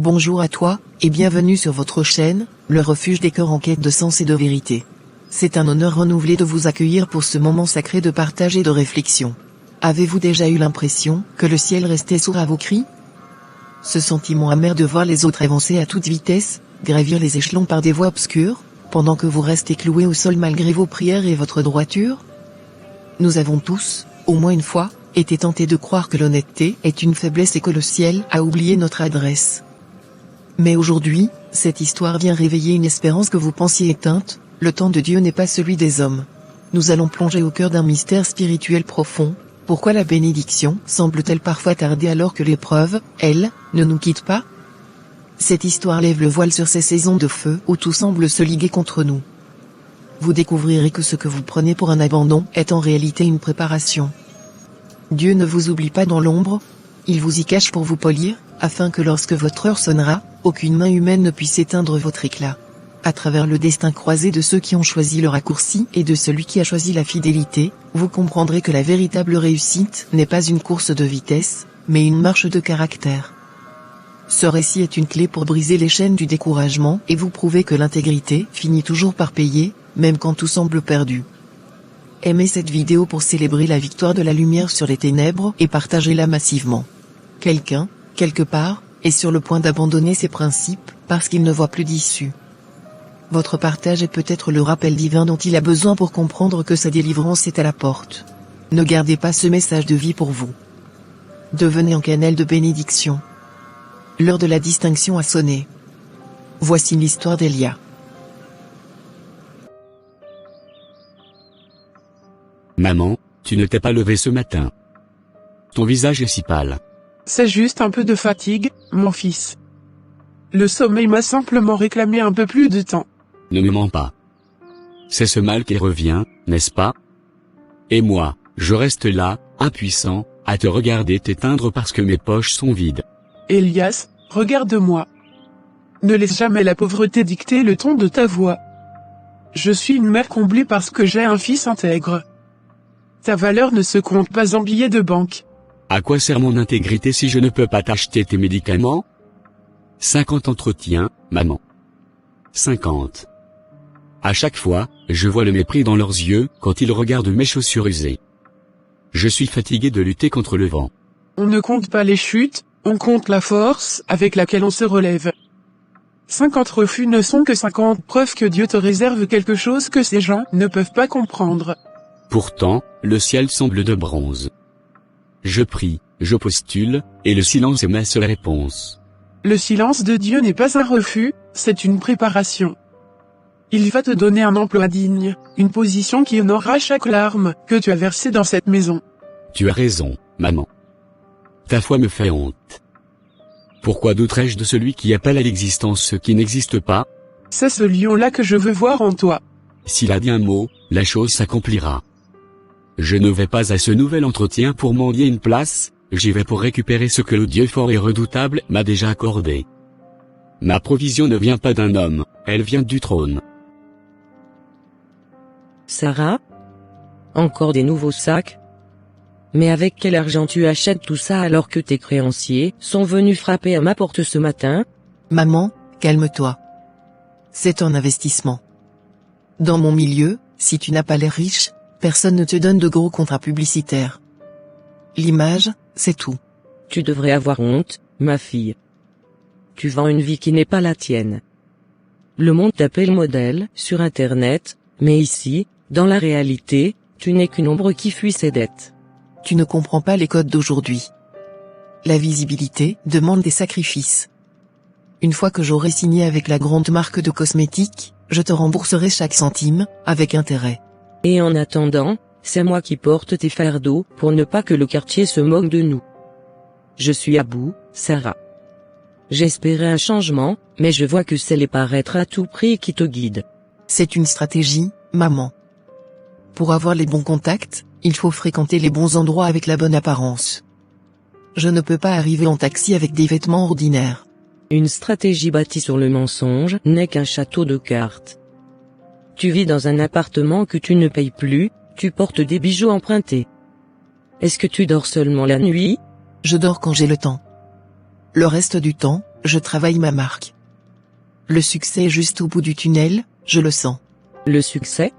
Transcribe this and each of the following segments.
Bonjour à toi, et bienvenue sur votre chaîne, le refuge des cœurs en quête de sens et de vérité. C'est un honneur renouvelé de vous accueillir pour ce moment sacré de partage et de réflexion. Avez-vous déjà eu l'impression que le ciel restait sourd à vos cris? Ce sentiment amer de voir les autres avancer à toute vitesse, gravir les échelons par des voies obscures, pendant que vous restez cloué au sol malgré vos prières et votre droiture? Nous avons tous, au moins une fois, été tentés de croire que l'honnêteté est une faiblesse et que le ciel a oublié notre adresse. Mais aujourd'hui, cette histoire vient réveiller une espérance que vous pensiez éteinte. Le temps de Dieu n'est pas celui des hommes. Nous allons plonger au cœur d'un mystère spirituel profond. Pourquoi la bénédiction semble-t-elle parfois tarder alors que l'épreuve, elle, ne nous quitte pas? Cette histoire lève le voile sur ces saisons de feu où tout semble se liguer contre nous. Vous découvrirez que ce que vous prenez pour un abandon est en réalité une préparation. Dieu ne vous oublie pas dans l'ombre, il vous y cache pour vous polir, afin que lorsque votre heure sonnera, aucune main humaine ne puisse éteindre votre éclat. À travers le destin croisé de ceux qui ont choisi le raccourci et de celui qui a choisi la fidélité, vous comprendrez que la véritable réussite n'est pas une course de vitesse, mais une marche de caractère. Ce récit est une clé pour briser les chaînes du découragement et vous prouver que l'intégrité finit toujours par payer, même quand tout semble perdu. Aimez cette vidéo pour célébrer la victoire de la lumière sur les ténèbres et partagez-la massivement. Quelqu'un, quelque part, est sur le point d'abandonner ses principes, parce qu'il ne voit plus d'issue. Votre partage est peut-être le rappel divin dont il a besoin pour comprendre que sa délivrance est à la porte. Ne gardez pas ce message de vie pour vous. Devenez un canal de bénédiction. L'heure de la distinction a sonné. Voici l'histoire d'Elia. Maman, tu ne t'es pas levée ce matin. Ton visage est si pâle. C'est juste un peu de fatigue, mon fils. Le sommeil m'a simplement réclamé un peu plus de temps. Ne me mens pas. C'est ce mal qui revient, n'est-ce pas? Et moi, je reste là, impuissant, à te regarder t'éteindre parce que mes poches sont vides. Elias, regarde-moi. Ne laisse jamais la pauvreté dicter le ton de ta voix. Je suis une mère comblée parce que j'ai un fils intègre. Ta valeur ne se compte pas en billets de banque. À quoi sert mon intégrité si je ne peux pas t'acheter tes médicaments? 50 entretiens, maman. 50. À chaque fois, je vois le mépris dans leurs yeux quand ils regardent mes chaussures usées. Je suis fatigué de lutter contre le vent. On ne compte pas les chutes, on compte la force avec laquelle on se relève. 50 refus ne sont que 50 preuves que Dieu te réserve quelque chose que ces gens ne peuvent pas comprendre. Pourtant, le ciel semble de bronze. Je prie, je postule, et le silence est ma seule réponse. Le silence de Dieu n'est pas un refus, c'est une préparation. Il va te donner un emploi digne, une position qui honorera chaque larme que tu as versée dans cette maison. Tu as raison, maman. Ta foi me fait honte. Pourquoi douterais-je de celui qui appelle à l'existence ce qui n'existe pas? C'est ce lion-là que je veux voir en toi. S'il a dit un mot, la chose s'accomplira. Je ne vais pas à ce nouvel entretien pour mendier une place, j'y vais pour récupérer ce que le Dieu fort et redoutable m'a déjà accordé. Ma provision ne vient pas d'un homme, elle vient du trône. Sarah? Encore des nouveaux sacs? Mais avec quel argent tu achètes tout ça alors que tes créanciers sont venus frapper à ma porte ce matin? Maman, calme-toi. C'est un investissement. Dans mon milieu, si tu n'as pas l'air riche, personne ne te donne de gros contrats publicitaires. L'image, c'est tout. Tu devrais avoir honte, ma fille. Tu vends une vie qui n'est pas la tienne. Le monde t'appelle modèle sur Internet, mais ici, dans la réalité, tu n'es qu'une ombre qui fuit ses dettes. Tu ne comprends pas les codes d'aujourd'hui. La visibilité demande des sacrifices. Une fois que j'aurai signé avec la grande marque de cosmétiques, je te rembourserai chaque centime, avec intérêt. Et en attendant, c'est moi qui porte tes fardeaux pour ne pas que le quartier se moque de nous. Je suis à bout, Sarah. J'espérais un changement, mais je vois que c'est les paraître à tout prix qui te guident. C'est une stratégie, maman. Pour avoir les bons contacts, il faut fréquenter les bons endroits avec la bonne apparence. Je ne peux pas arriver en taxi avec des vêtements ordinaires. Une stratégie bâtie sur le mensonge n'est qu'un château de cartes. Tu vis dans un appartement que tu ne payes plus, tu portes des bijoux empruntés. Est-ce que tu dors seulement la nuit? Je dors quand j'ai le temps. Le reste du temps, Je travaille ma marque. Le succès est juste au bout du tunnel, je le sens. Le succès?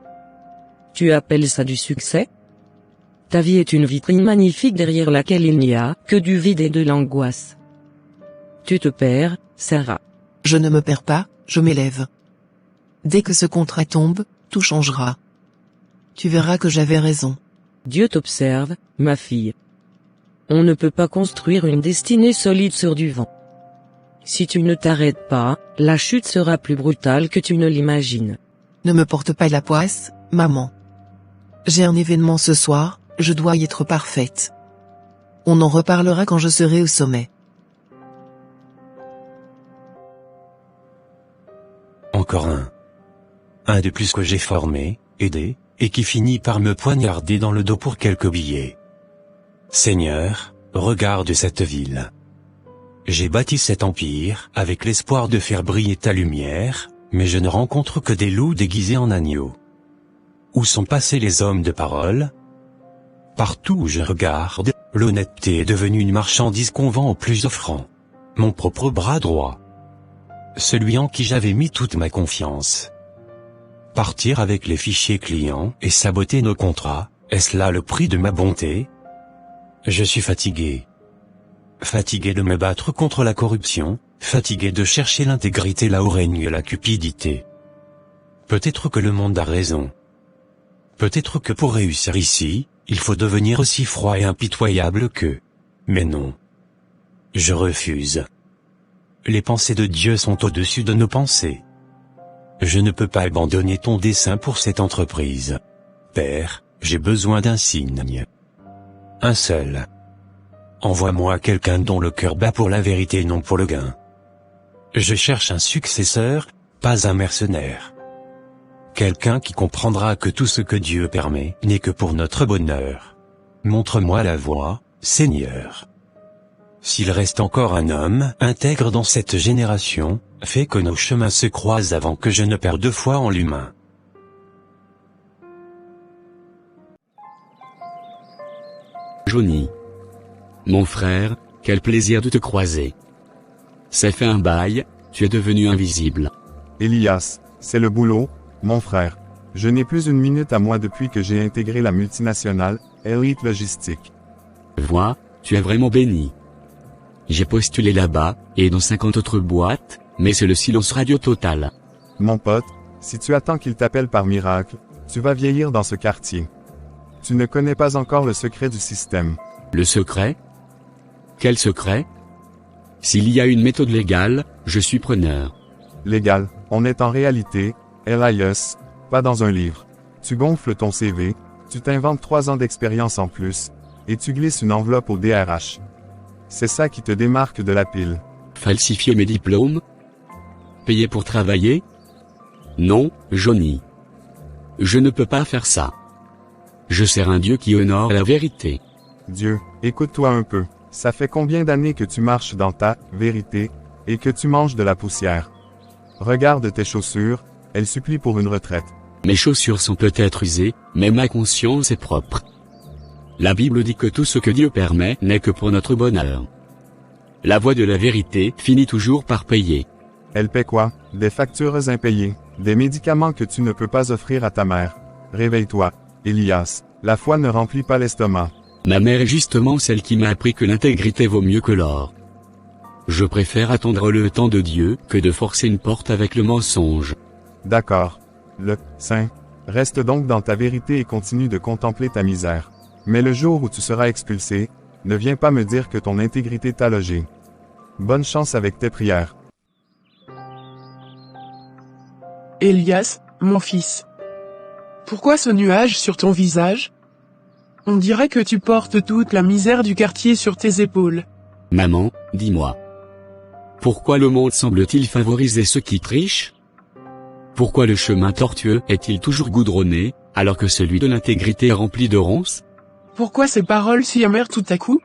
Tu appelles ça du succès? Ta vie est une vitrine magnifique derrière laquelle il n'y a que du vide et de l'angoisse. Tu te perds, Sarah. Je ne me perds pas, je m'élève. Dès que ce contrat tombe, tout changera. Tu verras que j'avais raison. Dieu t'observe, ma fille. On ne peut pas construire une destinée solide sur du vent. Si tu ne t'arrêtes pas, la chute sera plus brutale que tu ne l'imagines. Ne me porte pas la poisse, maman. J'ai un événement ce soir, je dois y être parfaite. On en reparlera quand je serai au sommet. Encore un. Un de plus que j'ai formé, aidé, et qui finit par me poignarder dans le dos pour quelques billets. Seigneur, regarde cette ville. J'ai bâti cet empire avec l'espoir de faire briller ta lumière, mais je ne rencontre que des loups déguisés en agneaux. Où sont passés les hommes de parole? Partout où je regarde, l'honnêteté est devenue une marchandise qu'on vend au plus offrant. Mon propre bras droit. Celui en qui j'avais mis toute ma confiance. Partir avec les fichiers clients et saboter nos contrats, est-ce là le prix de ma bonté? Je suis fatigué. Fatigué de me battre contre la corruption, fatigué de chercher l'intégrité là où règne la cupidité. Peut-être que le monde a raison. Peut-être que pour réussir ici, il faut devenir aussi froid et impitoyable qu'eux. Mais non. Je refuse. Les pensées de Dieu sont au-dessus de nos pensées. Je ne peux pas abandonner ton dessein pour cette entreprise. Père, j'ai besoin d'un signe. Un seul. Envoie-moi quelqu'un dont le cœur bat pour la vérité et non pour le gain. Je cherche un successeur, pas un mercenaire. Quelqu'un qui comprendra que tout ce que Dieu permet n'est que pour notre bonheur. Montre-moi la voie, Seigneur. S'il reste encore un homme intègre dans cette génération, fais que nos chemins se croisent avant que je ne perde foi en l'humain. Johnny. Mon frère, quel plaisir de te croiser. Ça fait un bail, tu es devenu invisible. Elias, c'est le boulot, mon frère. Je n'ai plus une minute à moi depuis que j'ai intégré la multinationale, Elite Logistique. Vois, tu es vraiment béni. J'ai postulé là-bas, et dans 50 autres boîtes, mais c'est le silence radio total. Mon pote, si tu attends qu'il t'appelle par miracle, tu vas vieillir dans ce quartier. Tu ne connais pas encore le secret du système. Le secret? Quel secret? S'il y a une méthode légale, je suis preneur. Légal, on est en réalité, LIS, pas dans un livre. Tu gonfles ton CV, tu t'inventes 3 ans d'expérience en plus, et tu glisses une enveloppe au DRH. C'est ça qui te démarque de la pile. Falsifier mes diplômes? Payer pour travailler? Non, Johnny. Je ne peux pas faire ça. Je sers un Dieu qui honore la vérité. Dieu, écoute-toi un peu. Ça fait combien d'années que tu marches dans ta vérité, et que tu manges de la poussière? Regarde tes chaussures, elles supplient pour une retraite. Mes chaussures sont peut-être usées, mais ma conscience est propre. La Bible dit que tout ce que Dieu permet n'est que pour notre bonheur. La voie de la vérité finit toujours par payer. Elle paie quoi? Des factures impayées, des médicaments que tu ne peux pas offrir à ta mère. Réveille-toi, Elias, la foi ne remplit pas l'estomac. Ma mère est justement celle qui m'a appris que l'intégrité vaut mieux que l'or. Je préfère attendre le temps de Dieu que de forcer une porte avec le mensonge. D'accord. Le Saint, reste donc dans ta vérité et continue de contempler ta misère. Mais le jour où tu seras expulsé, ne viens pas me dire que ton intégrité t'a logé. Bonne chance avec tes prières. Elias, mon fils. Pourquoi ce nuage sur ton visage? On dirait que tu portes toute la misère du quartier sur tes épaules. Maman, dis-moi. Pourquoi le monde semble-t-il favoriser ceux qui trichent? Pourquoi le chemin tortueux est-il toujours goudronné, alors que celui de l'intégrité est rempli de ronces? Pourquoi ces paroles si amères tout à coup?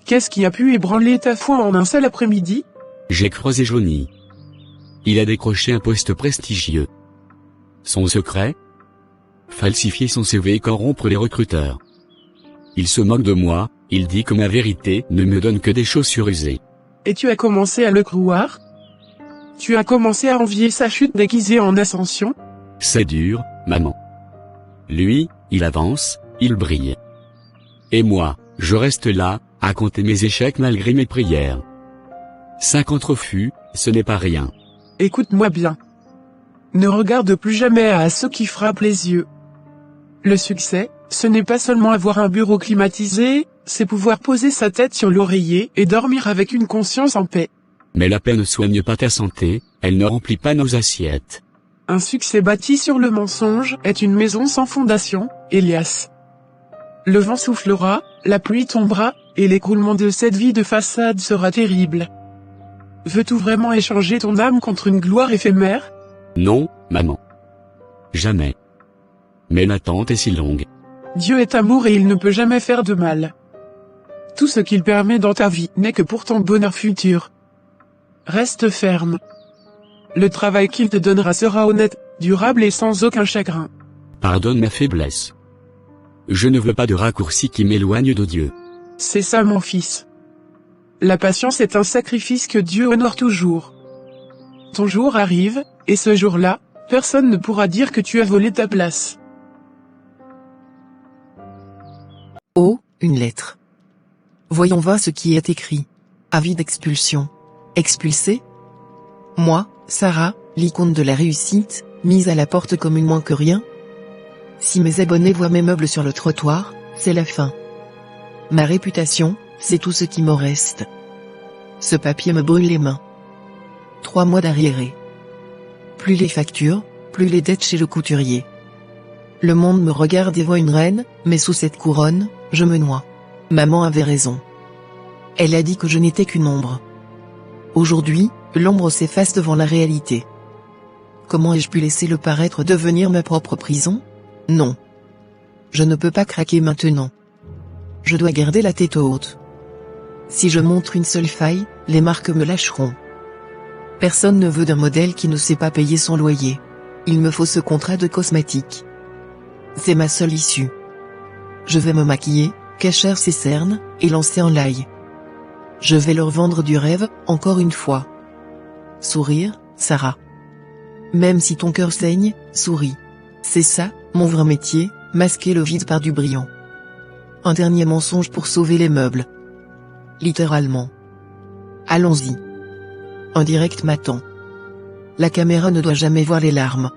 Qu'est-ce qui a pu ébranler ta foi en un seul après-midi? J'ai croisé Johnny. Il a décroché un poste prestigieux. Son secret? Falsifier son CV et corrompre les recruteurs. Il se moque de moi, il dit que ma vérité ne me donne que des chaussures usées. Et tu as commencé à le croire? Tu as commencé à envier sa chute déguisée en ascension? C'est dur, maman. Lui, il avance, il brille. Et moi, je reste là, à compter mes échecs malgré mes prières. 50 refus, ce n'est pas rien. Écoute-moi bien. Ne regarde plus jamais à ceux qui frappent les yeux. Le succès, ce n'est pas seulement avoir un bureau climatisé, c'est pouvoir poser sa tête sur l'oreiller et dormir avec une conscience en paix. Mais la paix ne soigne pas ta santé, elle ne remplit pas nos assiettes. Un succès bâti sur le mensonge est une maison sans fondation, Elias. Le vent soufflera, la pluie tombera, et l'écroulement de cette vie de façade sera terrible. Veux-tu vraiment échanger ton âme contre une gloire éphémère? Non, maman. Jamais. Mais l'attente est si longue. Dieu est amour et il ne peut jamais faire de mal. Tout ce qu'il permet dans ta vie n'est que pour ton bonheur futur. Reste ferme. Le travail qu'il te donnera sera honnête, durable et sans aucun chagrin. Pardonne ma faiblesse. Je ne veux pas de raccourcis qui m'éloignent de Dieu. C'est ça mon fils. La patience est un sacrifice que Dieu honore toujours. Ton jour arrive, et ce jour-là, personne ne pourra dire que tu as volé ta place. Oh, une lettre. Voyons voir ce qui est écrit. Avis d'expulsion. Expulsé? Moi, Sarah, l'icône de la réussite, mise à la porte comme une moins que rien? Si mes abonnés voient mes meubles sur le trottoir, c'est la fin. Ma réputation, c'est tout ce qui me reste. Ce papier me brûle les mains. 3 mois d'arriérés. Plus les factures, plus les dettes chez le couturier. Le monde me regarde et voit une reine, mais sous cette couronne, je me noie. Maman avait raison. Elle a dit que je n'étais qu'une ombre. Aujourd'hui, l'ombre s'efface devant la réalité. Comment ai-je pu laisser le paraître devenir ma propre prison? Non. Je ne peux pas craquer maintenant. Je dois garder la tête haute. Si je montre une seule faille, les marques me lâcheront. Personne ne veut d'un modèle qui ne sait pas payer son loyer. Il me faut ce contrat de cosmétique. C'est ma seule issue. Je vais me maquiller, cacher ces cernes, et lancer en live. Je vais leur vendre du rêve, encore une fois. Sourire, Sarah. Même si ton cœur saigne, souris. C'est ça, mon vrai métier, masquer le vide par du brillant. Un dernier mensonge pour sauver les meubles. Littéralement. Allons-y. Un direct m'attend. La caméra ne doit jamais voir les larmes.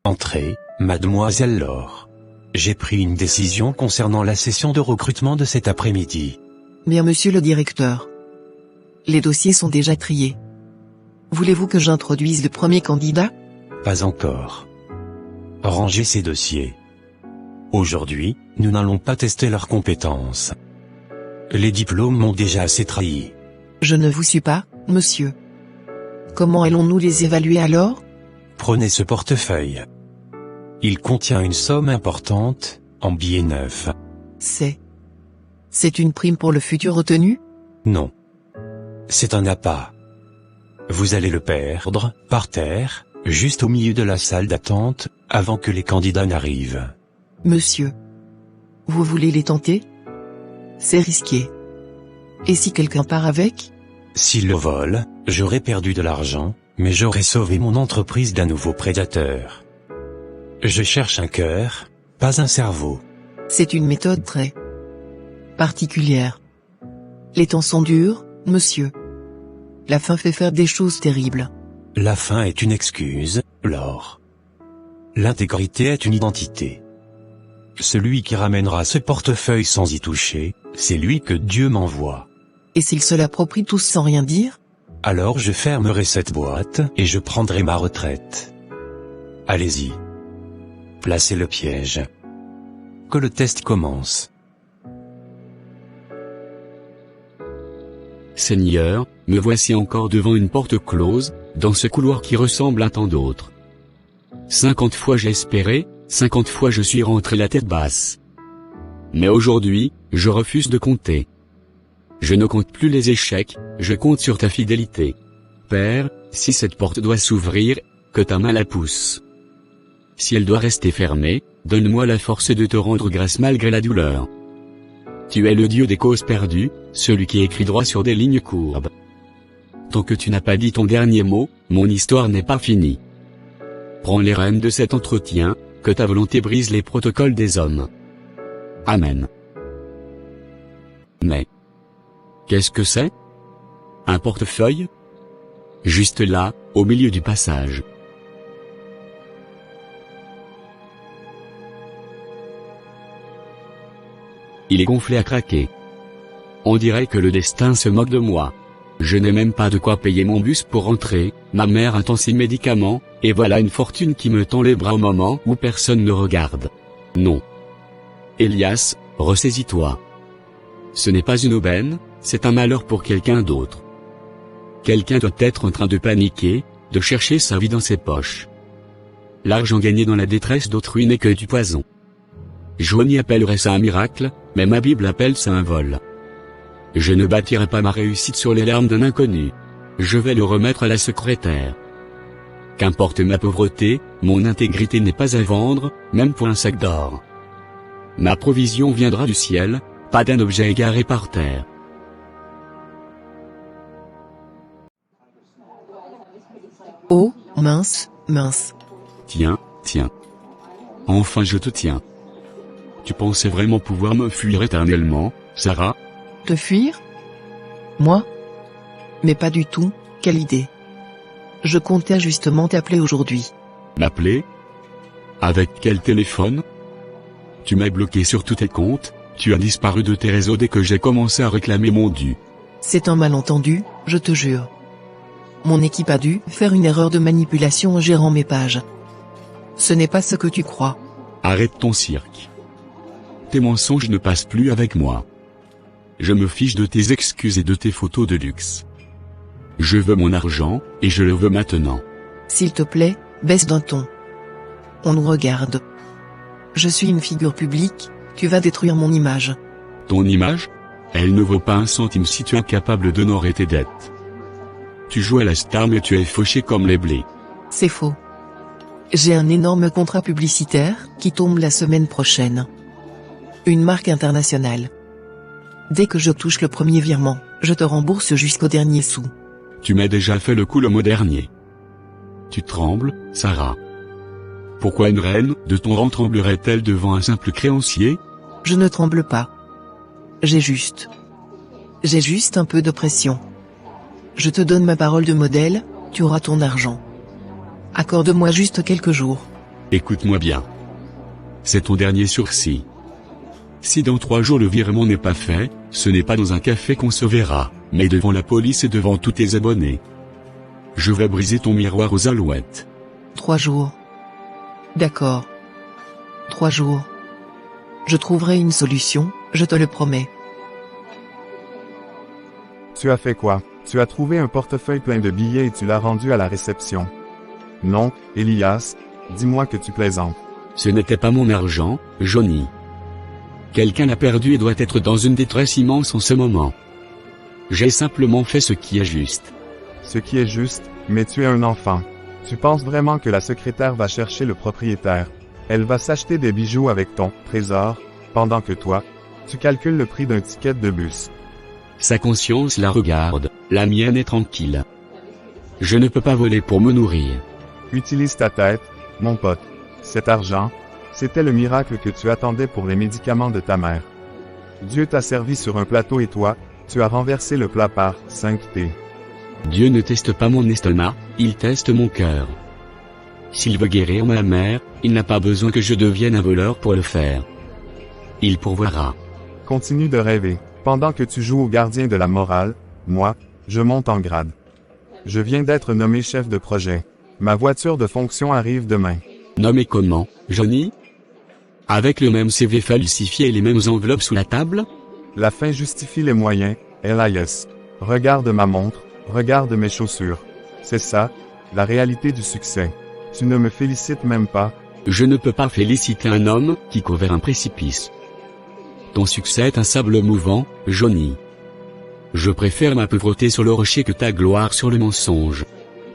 Entrez, mademoiselle Laure. J'ai pris une décision concernant la session de recrutement de cet après-midi. Bien monsieur le directeur. Les dossiers sont déjà triés. Voulez-vous que j'introduise le premier candidat? Pas encore. Rangez ces dossiers. Aujourd'hui, nous n'allons pas tester leurs compétences. Les diplômes m'ont déjà assez trahi. Je ne vous suis pas, monsieur. Comment allons-nous les évaluer alors? Prenez ce portefeuille. Il contient une somme importante, en billets neufs. C'est une prime pour le futur retenu? Non. C'est un appât. Vous allez le perdre, par terre, juste au milieu de la salle d'attente, avant que les candidats n'arrivent. Monsieur. Vous voulez les tenter? C'est risqué. Et si quelqu'un part avec? S'il le vole, j'aurais perdu de l'argent, mais j'aurais sauvé mon entreprise d'un nouveau prédateur. Je cherche un cœur, pas un cerveau. C'est une méthode très particulière. Les temps sont durs, monsieur. La faim fait faire des choses terribles. La faim est une excuse, Laure. L'intégrité est une identité. Celui qui ramènera ce portefeuille sans y toucher, c'est lui que Dieu m'envoie. Et s'il se l'approprie tous sans rien dire? Alors je fermerai cette boîte et je prendrai ma retraite. Allez-y. Placez le piège. Que le test commence. Seigneur, me voici encore devant une porte close, dans ce couloir qui ressemble à tant d'autres. 50 fois j'ai espéré, 50 fois je suis rentré la tête basse. Mais aujourd'hui, je refuse de compter. Je ne compte plus les échecs, je compte sur ta fidélité. Père, si cette porte doit s'ouvrir, que ta main la pousse. Si elle doit rester fermée, donne-moi la force de te rendre grâce malgré la douleur. Tu es le dieu des causes perdues, celui qui écrit droit sur des lignes courbes. Tant que tu n'as pas dit ton dernier mot, mon histoire n'est pas finie. Prends les rênes de cet entretien, que ta volonté brise les protocoles des hommes. Amen. Mais, qu'est-ce que c'est? Un portefeuille? Juste là, au milieu du passage. Il est gonflé à craquer. On dirait que le destin se moque de moi. Je n'ai même pas de quoi payer mon bus pour rentrer, ma mère attend ses médicaments, et voilà une fortune qui me tend les bras au moment où personne ne regarde. Non. Elias, ressaisis-toi. Ce n'est pas une aubaine, c'est un malheur pour quelqu'un d'autre. Quelqu'un doit être en train de paniquer, de chercher sa vie dans ses poches. L'argent gagné dans la détresse d'autrui n'est que du poison. Joanie appellerait ça un miracle, mais ma Bible appelle ça un vol. Je ne bâtirai pas ma réussite sur les larmes d'un inconnu. Je vais le remettre à la secrétaire. Qu'importe ma pauvreté, mon intégrité n'est pas à vendre, même pour un sac d'or. Ma provision viendra du ciel, pas d'un objet égaré par terre. Oh, mince, mince. Tiens, tiens. Enfin je te tiens. Tu pensais vraiment pouvoir me fuir éternellement, Sarah? Te fuir? Moi? Mais pas du tout, quelle idée. Je comptais justement t'appeler aujourd'hui. M'appeler? Avec quel téléphone? Tu m'as bloqué sur tous tes comptes, tu as disparu de tes réseaux dès que j'ai commencé à réclamer mon dû. C'est un malentendu, je te jure. Mon équipe a dû faire une erreur de manipulation en gérant mes pages. Ce n'est pas ce que tu crois. Arrête ton cirque. Tes mensonges ne passent plus avec moi. Je me fiche de tes excuses et de tes photos de luxe. Je veux mon argent, et je le veux maintenant. S'il te plaît, baisse d'un ton. On nous regarde. Je suis une figure publique, tu vas détruire mon image. Ton image? Elle ne vaut pas un centime si tu es incapable d'honorer tes dettes. Tu joues à la star mais tu es fauché comme les blés. C'est faux. J'ai un énorme contrat publicitaire, qui tombe la semaine prochaine. Une marque internationale. Dès que je touche le premier virement, je te rembourse jusqu'au dernier sou. Tu m'as déjà fait le coup le mois dernier. Tu trembles, Sarah. Pourquoi une reine de ton rang tremblerait-elle devant un simple créancier? Je ne tremble pas. J'ai juste un peu de pression. Je te donne ma parole de modèle, tu auras ton argent. Accorde-moi juste quelques jours. Écoute-moi bien. C'est ton dernier sursis. Si dans 3 jours le virement n'est pas fait, ce n'est pas dans un café qu'on se verra, mais devant la police et devant tous tes abonnés. Je vais briser ton miroir aux alouettes. 3 jours. D'accord. 3 jours. Je trouverai une solution, je te le promets. Tu as fait quoi? Tu as trouvé un portefeuille plein de billets et tu l'as rendu à la réception. Non, Elias, dis-moi que tu plaisantes. Ce n'était pas mon argent, Johnny. Quelqu'un l'a perdu et doit être dans une détresse immense en ce moment. J'ai simplement fait ce qui est juste. Ce qui est juste, mais tu es un enfant. Tu penses vraiment que la secrétaire va chercher le propriétaire? Elle va s'acheter des bijoux avec ton trésor, pendant que toi, tu calcules le prix d'un ticket de bus. Sa conscience la regarde, la mienne est tranquille. Je ne peux pas voler pour me nourrir. Utilise ta tête, mon pote. Cet argent, c'était le miracle que tu attendais pour les médicaments de ta mère. Dieu t'a servi sur un plateau et toi, tu as renversé le plat par 5T. Dieu ne teste pas mon estomac, il teste mon cœur. S'il veut guérir ma mère, il n'a pas besoin que je devienne un voleur pour le faire. Il pourvoira. Continue de rêver. Pendant que tu joues au gardien de la morale, moi, je monte en grade. Je viens d'être nommé chef de projet. Ma voiture de fonction arrive demain. Nommé comment, Johnny? Avec le même CV falsifié et les mêmes enveloppes sous la table? La fin justifie les moyens, Elias. Regarde ma montre, regarde mes chaussures. C'est ça, la réalité du succès. Tu ne me félicites même pas. Je ne peux pas féliciter un homme qui court vers un précipice. Ton succès est un sable mouvant, Johnny. Je préfère ma pauvreté sur le rocher que ta gloire sur le mensonge.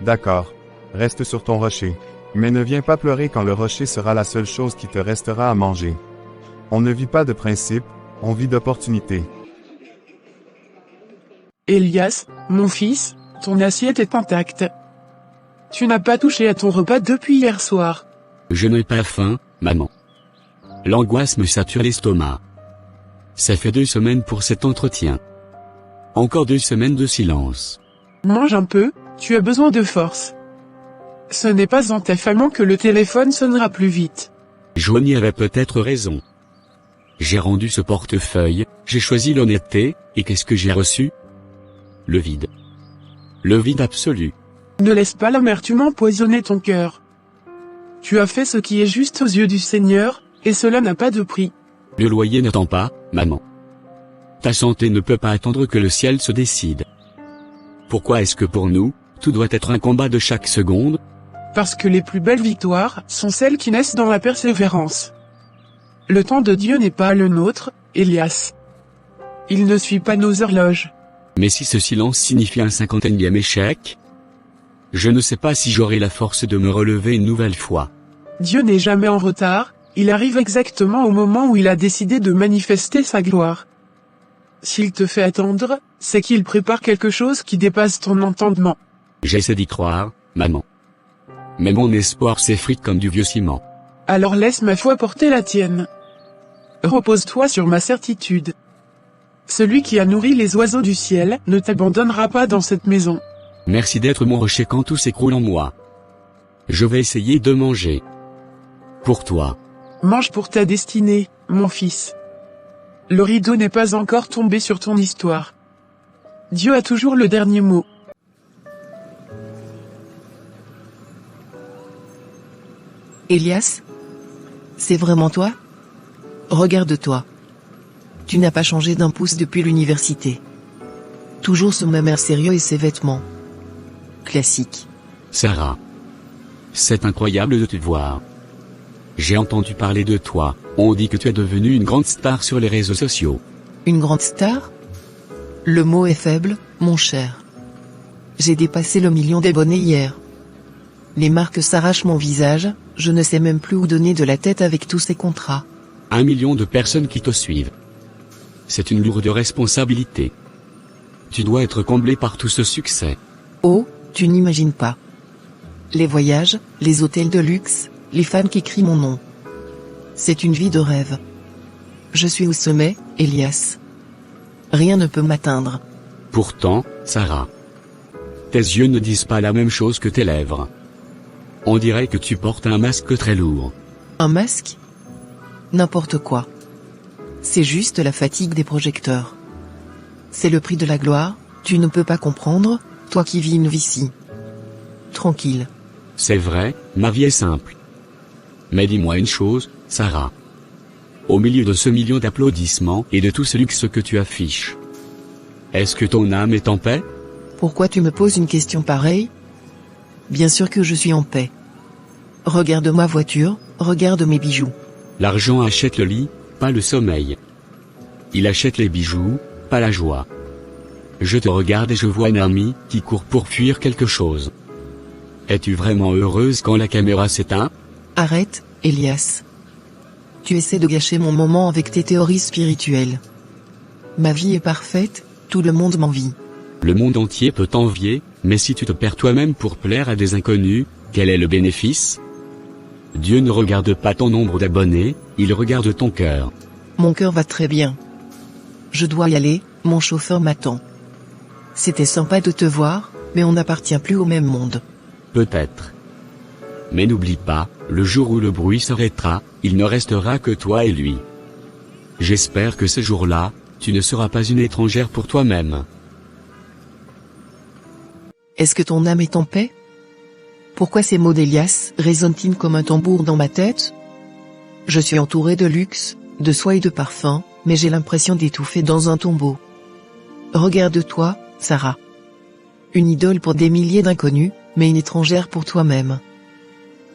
D'accord. Reste sur ton rocher. Mais ne viens pas pleurer quand le rocher sera la seule chose qui te restera à manger. On ne vit pas de principe, On vit d'opportunités. Elias, mon fils, ton assiette est intacte. Tu n'as pas touché à ton repas depuis hier soir. Je n'ai pas faim, maman. L'angoisse me sature l'estomac. Ça fait 2 semaines pour cet entretien. Encore 2 semaines de silence. Mange un peu, tu as besoin de force. Ce n'est pas en t'affamant que le téléphone sonnera plus vite. Joanie avait peut-être raison. J'ai rendu ce portefeuille, j'ai choisi l'honnêteté, et qu'est-ce que j'ai reçu? Le vide. Le vide absolu. Ne laisse pas l'amertume empoisonner ton cœur. Tu as fait ce qui est juste aux yeux du Seigneur, et cela n'a pas de prix. Le loyer n'attend pas, maman. Ta santé ne peut pas attendre que le ciel se décide. Pourquoi est-ce que pour nous, tout doit être un combat de chaque seconde? Parce que les plus belles victoires sont celles qui naissent dans la persévérance. Le temps de Dieu n'est pas le nôtre, Elias. Il ne suit pas nos horloges. Mais si ce silence signifie un 50e échec? Je ne sais pas si j'aurai la force de me relever une nouvelle fois. Dieu n'est jamais en retard, il arrive exactement au moment où il a décidé de manifester sa gloire. S'il te fait attendre, c'est qu'il prépare quelque chose qui dépasse ton entendement. J'essaie d'y croire, maman. Mais mon espoir s'effrite comme du vieux ciment. Alors laisse ma foi porter la tienne. Repose-toi sur ma certitude. Celui qui a nourri les oiseaux du ciel ne t'abandonnera pas dans cette maison. Merci d'être mon rocher quand tout s'écroule en moi. Je vais essayer de manger. Pour toi. Mange pour ta destinée, mon fils. Le rideau n'est pas encore tombé sur ton histoire. Dieu a toujours le dernier mot. Elias? C'est vraiment toi? Regarde-toi. Tu n'as pas changé d'un pouce depuis l'université. Toujours ce même air sérieux et ses vêtements. Classique. Sarah. C'est incroyable de te voir. J'ai entendu parler de toi, on dit que tu es devenue une grande star sur les réseaux sociaux. Une grande star? Le mot est faible, mon cher. J'ai dépassé le 1 million d'abonnés hier. Les marques s'arrachent mon visage, je ne sais même plus où donner de la tête avec tous ces contrats. 1 million de personnes qui te suivent. C'est une lourde responsabilité. Tu dois être comblé par tout ce succès. Oh, tu n'imagines pas. Les voyages, les hôtels de luxe, les fans qui crient mon nom. C'est une vie de rêve. Je suis au sommet, Elias. Rien ne peut m'atteindre. Pourtant, Sarah. Tes yeux ne disent pas la même chose que tes lèvres. On dirait que tu portes un masque très lourd. Un masque? N'importe quoi. C'est juste la fatigue des projecteurs. C'est le prix de la gloire, tu ne peux pas comprendre, toi qui vis une vie si tranquille. C'est vrai, ma vie est simple. Mais dis-moi une chose, Sarah. Au milieu de ce million d'applaudissements et de tout ce luxe que tu affiches, est-ce que ton âme est en paix? Pourquoi tu me poses une question pareille? Bien sûr que je suis en paix. Regarde ma voiture, regarde mes bijoux. L'argent achète le lit, pas le sommeil. Il achète les bijoux, pas la joie. Je te regarde et je vois un ami qui court pour fuir quelque chose. Es-tu vraiment heureuse quand la caméra s'éteint? Arrête, Elias. Tu essaies de gâcher mon moment avec tes théories spirituelles. Ma vie est parfaite, tout le monde m'envie. Le monde entier peut t'envier, mais si tu te perds toi-même pour plaire à des inconnus, quel est le bénéfice? Dieu ne regarde pas ton nombre d'abonnés, il regarde ton cœur. Mon cœur va très bien. Je dois y aller, mon chauffeur m'attend. C'était sympa de te voir, mais on n'appartient plus au même monde. Peut-être. Mais n'oublie pas, le jour où le bruit s'arrêtera, il ne restera que toi et lui. J'espère que ce jour-là, tu ne seras pas une étrangère pour toi-même. Est-ce que ton âme est en paix? Pourquoi ces mots d'Elias résonnent-ils comme un tambour dans ma tête? Je suis entouré de luxe, de soie et de parfum, mais j'ai l'impression d'étouffer dans un tombeau. Regarde-toi, Sarah. Une idole pour des milliers d'inconnus, mais une étrangère pour toi-même.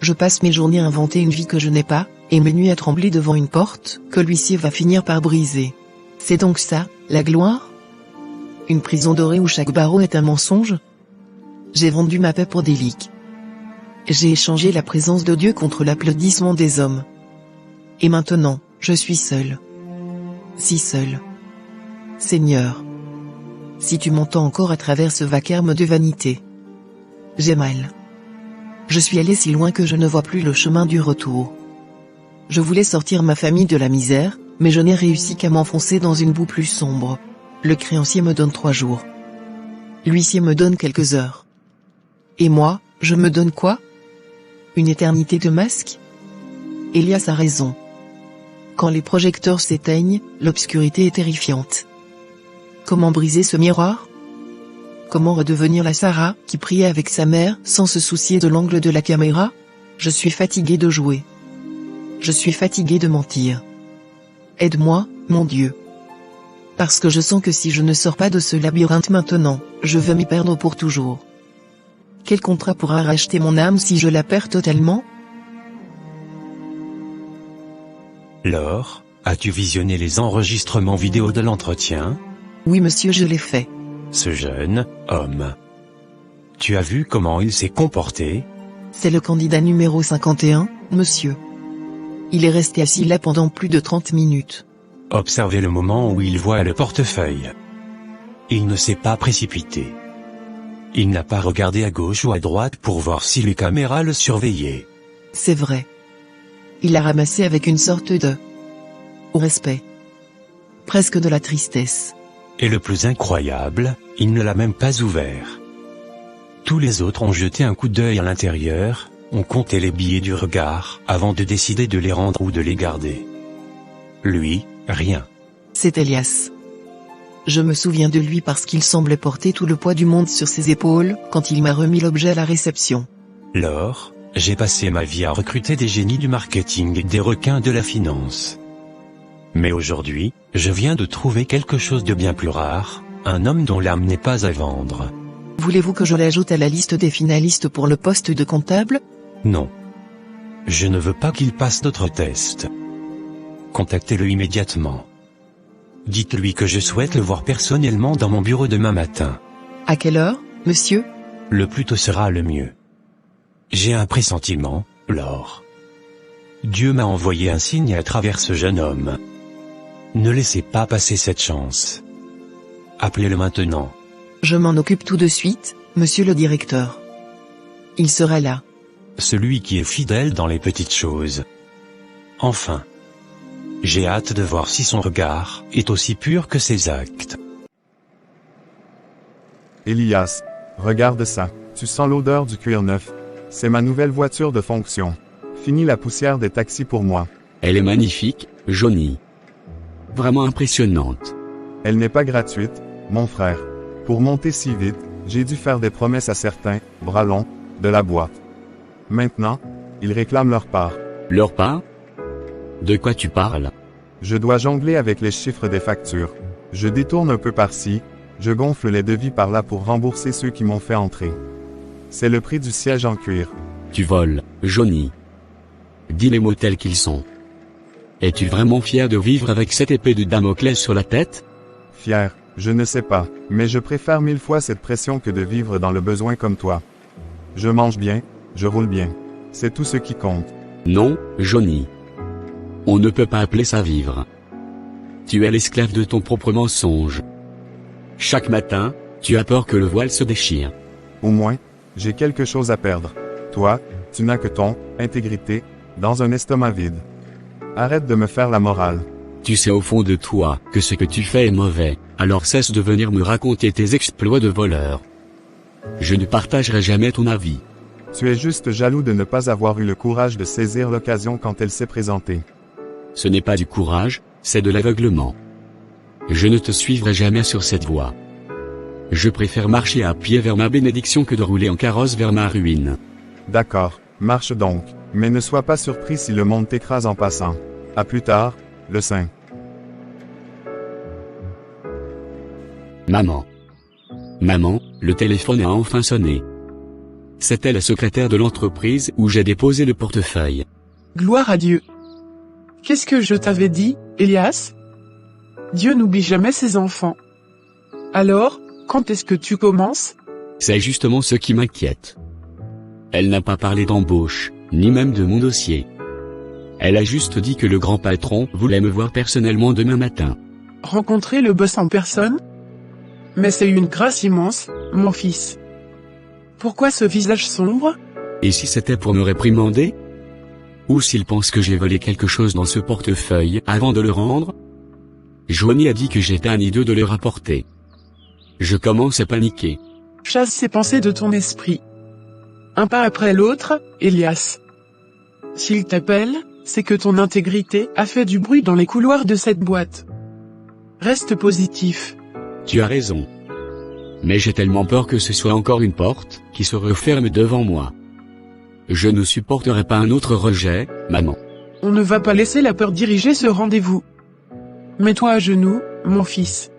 Je passe mes journées à inventer une vie que je n'ai pas, et mes nuits à trembler devant une porte, que l'huissier va finir par briser. C'est donc ça, la gloire? Une prison dorée où chaque barreau est un mensonge? J'ai vendu ma paix pour des leaks. J'ai échangé la présence de Dieu contre l'applaudissement des hommes. Et maintenant, je suis seul. si seul. Seigneur, si tu m'entends encore à travers ce vacarme de vanité. J'ai mal. Je suis allé si loin que je ne vois plus le chemin du retour. Je voulais sortir ma famille de la misère, mais je n'ai réussi qu'à m'enfoncer dans une boue plus sombre. Le créancier me donne 3 jours. L'huissier me donne quelques heures. Et moi, je me donne quoi? Une éternité de masques? Elias a raison. Quand les projecteurs s'éteignent, l'obscurité est terrifiante. Comment briser ce miroir? Comment redevenir la Sarah qui priait avec sa mère sans se soucier de l'angle de la caméra? Je suis fatigué de jouer. Je suis fatigué de mentir. Aide-moi, mon Dieu. Parce que je sens que si je ne sors pas de ce labyrinthe maintenant, je vais m'y perdre pour toujours. Quel contrat pourra racheter mon âme si je la perds totalement? Laure, as-tu visionné les enregistrements vidéo de l'entretien? Oui monsieur, je l'ai fait. Ce jeune homme. Tu as vu comment il s'est comporté? C'est le candidat numéro 51, monsieur. Il est resté assis là pendant plus de 30 minutes. Observez le moment où il voit le portefeuille. Il ne s'est pas précipité. Il n'a pas regardé à gauche ou à droite pour voir si les caméras le surveillaient. C'est vrai. Il l'a ramassé avec une sorte de respect. Presque de la tristesse. Et le plus incroyable, il ne l'a même pas ouvert. Tous les autres ont jeté un coup d'œil à l'intérieur, ont compté les billets du regard avant de décider de les rendre ou de les garder. Lui, rien. C'est Elias. Je me souviens de lui parce qu'il semblait porter tout le poids du monde sur ses épaules quand il m'a remis l'objet à la réception. Laure, j'ai passé ma vie à recruter des génies du marketing et des requins de la finance. Mais aujourd'hui, je viens de trouver quelque chose de bien plus rare, un homme dont l'âme n'est pas à vendre. Voulez-vous que je l'ajoute à la liste des finalistes pour le poste de comptable? Non. Je ne veux pas qu'il passe notre test. Contactez-le immédiatement. Dites-lui que je souhaite le voir personnellement dans mon bureau demain matin. À quelle heure, monsieur? Le plus tôt sera le mieux. J'ai un pressentiment, Laure. Dieu m'a envoyé un signe à travers ce jeune homme. Ne laissez pas passer cette chance. Appelez-le maintenant. Je m'en occupe tout de suite, monsieur le directeur. Il sera là. Celui qui est fidèle dans les petites choses. Enfin. J'ai hâte de voir si son regard est aussi pur que ses actes. Elias, regarde ça. Tu sens l'odeur du cuir neuf. C'est ma nouvelle voiture de fonction. Fini la poussière des taxis pour moi. Elle est magnifique, Johnny. Vraiment impressionnante. Elle n'est pas gratuite, mon frère. Pour monter si vite, j'ai dû faire des promesses à certains, bras longs, de la boîte. Maintenant, ils réclament leur part. Leur part? De quoi tu parles? Je dois jongler avec les chiffres des factures. Je détourne un peu par-ci, je gonfle les devis par-là pour rembourser ceux qui m'ont fait entrer. C'est le prix du siège en cuir. Tu voles, Johnny. Dis les mots tels qu'ils sont. Es-tu vraiment fier de vivre avec cette épée de Damoclès sur la tête? Fier, je ne sais pas, mais je préfère 1000 fois cette pression que de vivre dans le besoin comme toi. Je mange bien, je roule bien. C'est tout ce qui compte. Non, Johnny. On ne peut pas appeler ça vivre. Tu es l'esclave de ton propre mensonge. Chaque matin, tu as peur que le voile se déchire. Au moins, j'ai quelque chose à perdre. Toi, tu n'as que ton intégrité dans un estomac vide. Arrête de me faire la morale. Tu sais au fond de toi que ce que tu fais est mauvais, alors cesse de venir me raconter tes exploits de voleur. Je ne partagerai jamais ton avis. Tu es juste jaloux de ne pas avoir eu le courage de saisir l'occasion quand elle s'est présentée. Ce n'est pas du courage, c'est de l'aveuglement. Je ne te suivrai jamais sur cette voie. Je préfère marcher à pied vers ma bénédiction que de rouler en carrosse vers ma ruine. D'accord, marche donc, mais ne sois pas surpris si le monde t'écrase en passant. À plus tard, le Saint. Maman. Maman, le téléphone a enfin sonné. C'était la secrétaire de l'entreprise où j'ai déposé le portefeuille. Gloire à Dieu. Qu'est-ce que je t'avais dit, Elias? Dieu n'oublie jamais ses enfants. Alors, quand est-ce que tu commences? C'est justement ce qui m'inquiète. Elle n'a pas parlé d'embauche, ni même de mon dossier. Elle a juste dit que le grand patron voulait me voir personnellement demain matin. rencontrer le boss en personne? Mais c'est une grâce immense, mon fils. Pourquoi ce visage sombre? Et si c'était pour me réprimander? Ou s'il pense que j'ai volé quelque chose dans ce portefeuille avant de le rendre? Johnny a dit que j'étais un hideux de le rapporter. Je commence à paniquer. Chasse ces pensées de ton esprit. Un pas après l'autre, Elias. S'il t'appelle, c'est que ton intégrité a fait du bruit dans les couloirs de cette boîte. Reste positif. Tu as raison. Mais j'ai tellement peur que ce soit encore une porte qui se referme devant moi. Je ne supporterai pas un autre rejet, maman. On ne va pas laisser la peur diriger ce rendez-vous. Mets-toi à genoux, mon fils.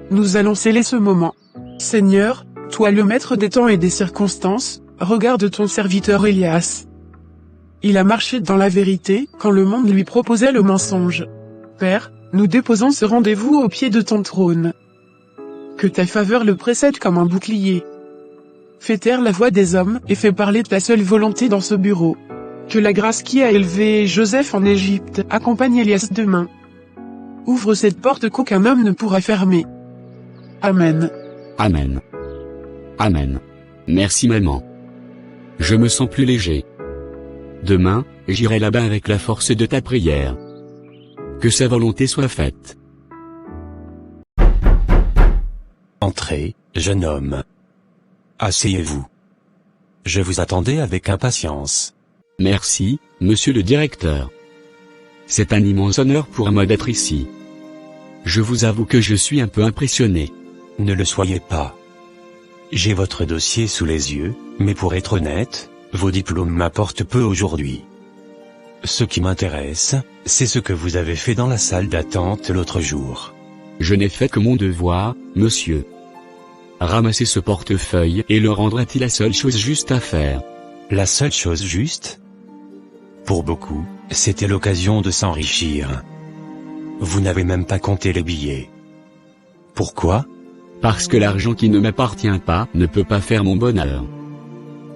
Nous allons sceller ce moment. Seigneur, toi le maître des temps et des circonstances, regarde ton serviteur Elias. Il a marché dans la vérité quand le monde lui proposait le mensonge. Père, nous déposons ce rendez-vous au pied de ton trône. Que ta faveur le précède comme un bouclier. Fais taire la voix des hommes et fais parler ta seule volonté dans ce bureau. Que la grâce qui a élevé Joseph en Égypte accompagne Elias demain. Ouvre cette porte qu'aucun homme ne pourra fermer. Amen. Amen. Amen. Merci maman. Je me sens plus léger. Demain, j'irai là-bas avec la force de ta prière. Que sa volonté soit faite. Entrez, jeune homme. Asseyez-vous. Je vous attendais avec impatience. Merci, monsieur le directeur. C'est un immense honneur pour moi d'être ici. Je vous avoue que je suis un peu impressionné. Ne le soyez pas. J'ai votre dossier sous les yeux, mais pour être honnête, vos diplômes m'apportent peu aujourd'hui. Ce qui m'intéresse, c'est ce que vous avez fait dans la salle d'attente l'autre jour. Je n'ai fait que mon devoir, monsieur. Ramasser ce portefeuille et le rendre est la seule chose juste à faire. La seule chose juste? Pour beaucoup, c'était l'occasion de s'enrichir. Vous n'avez même pas compté les billets. Pourquoi? Parce que l'argent qui ne m'appartient pas ne peut pas faire mon bonheur.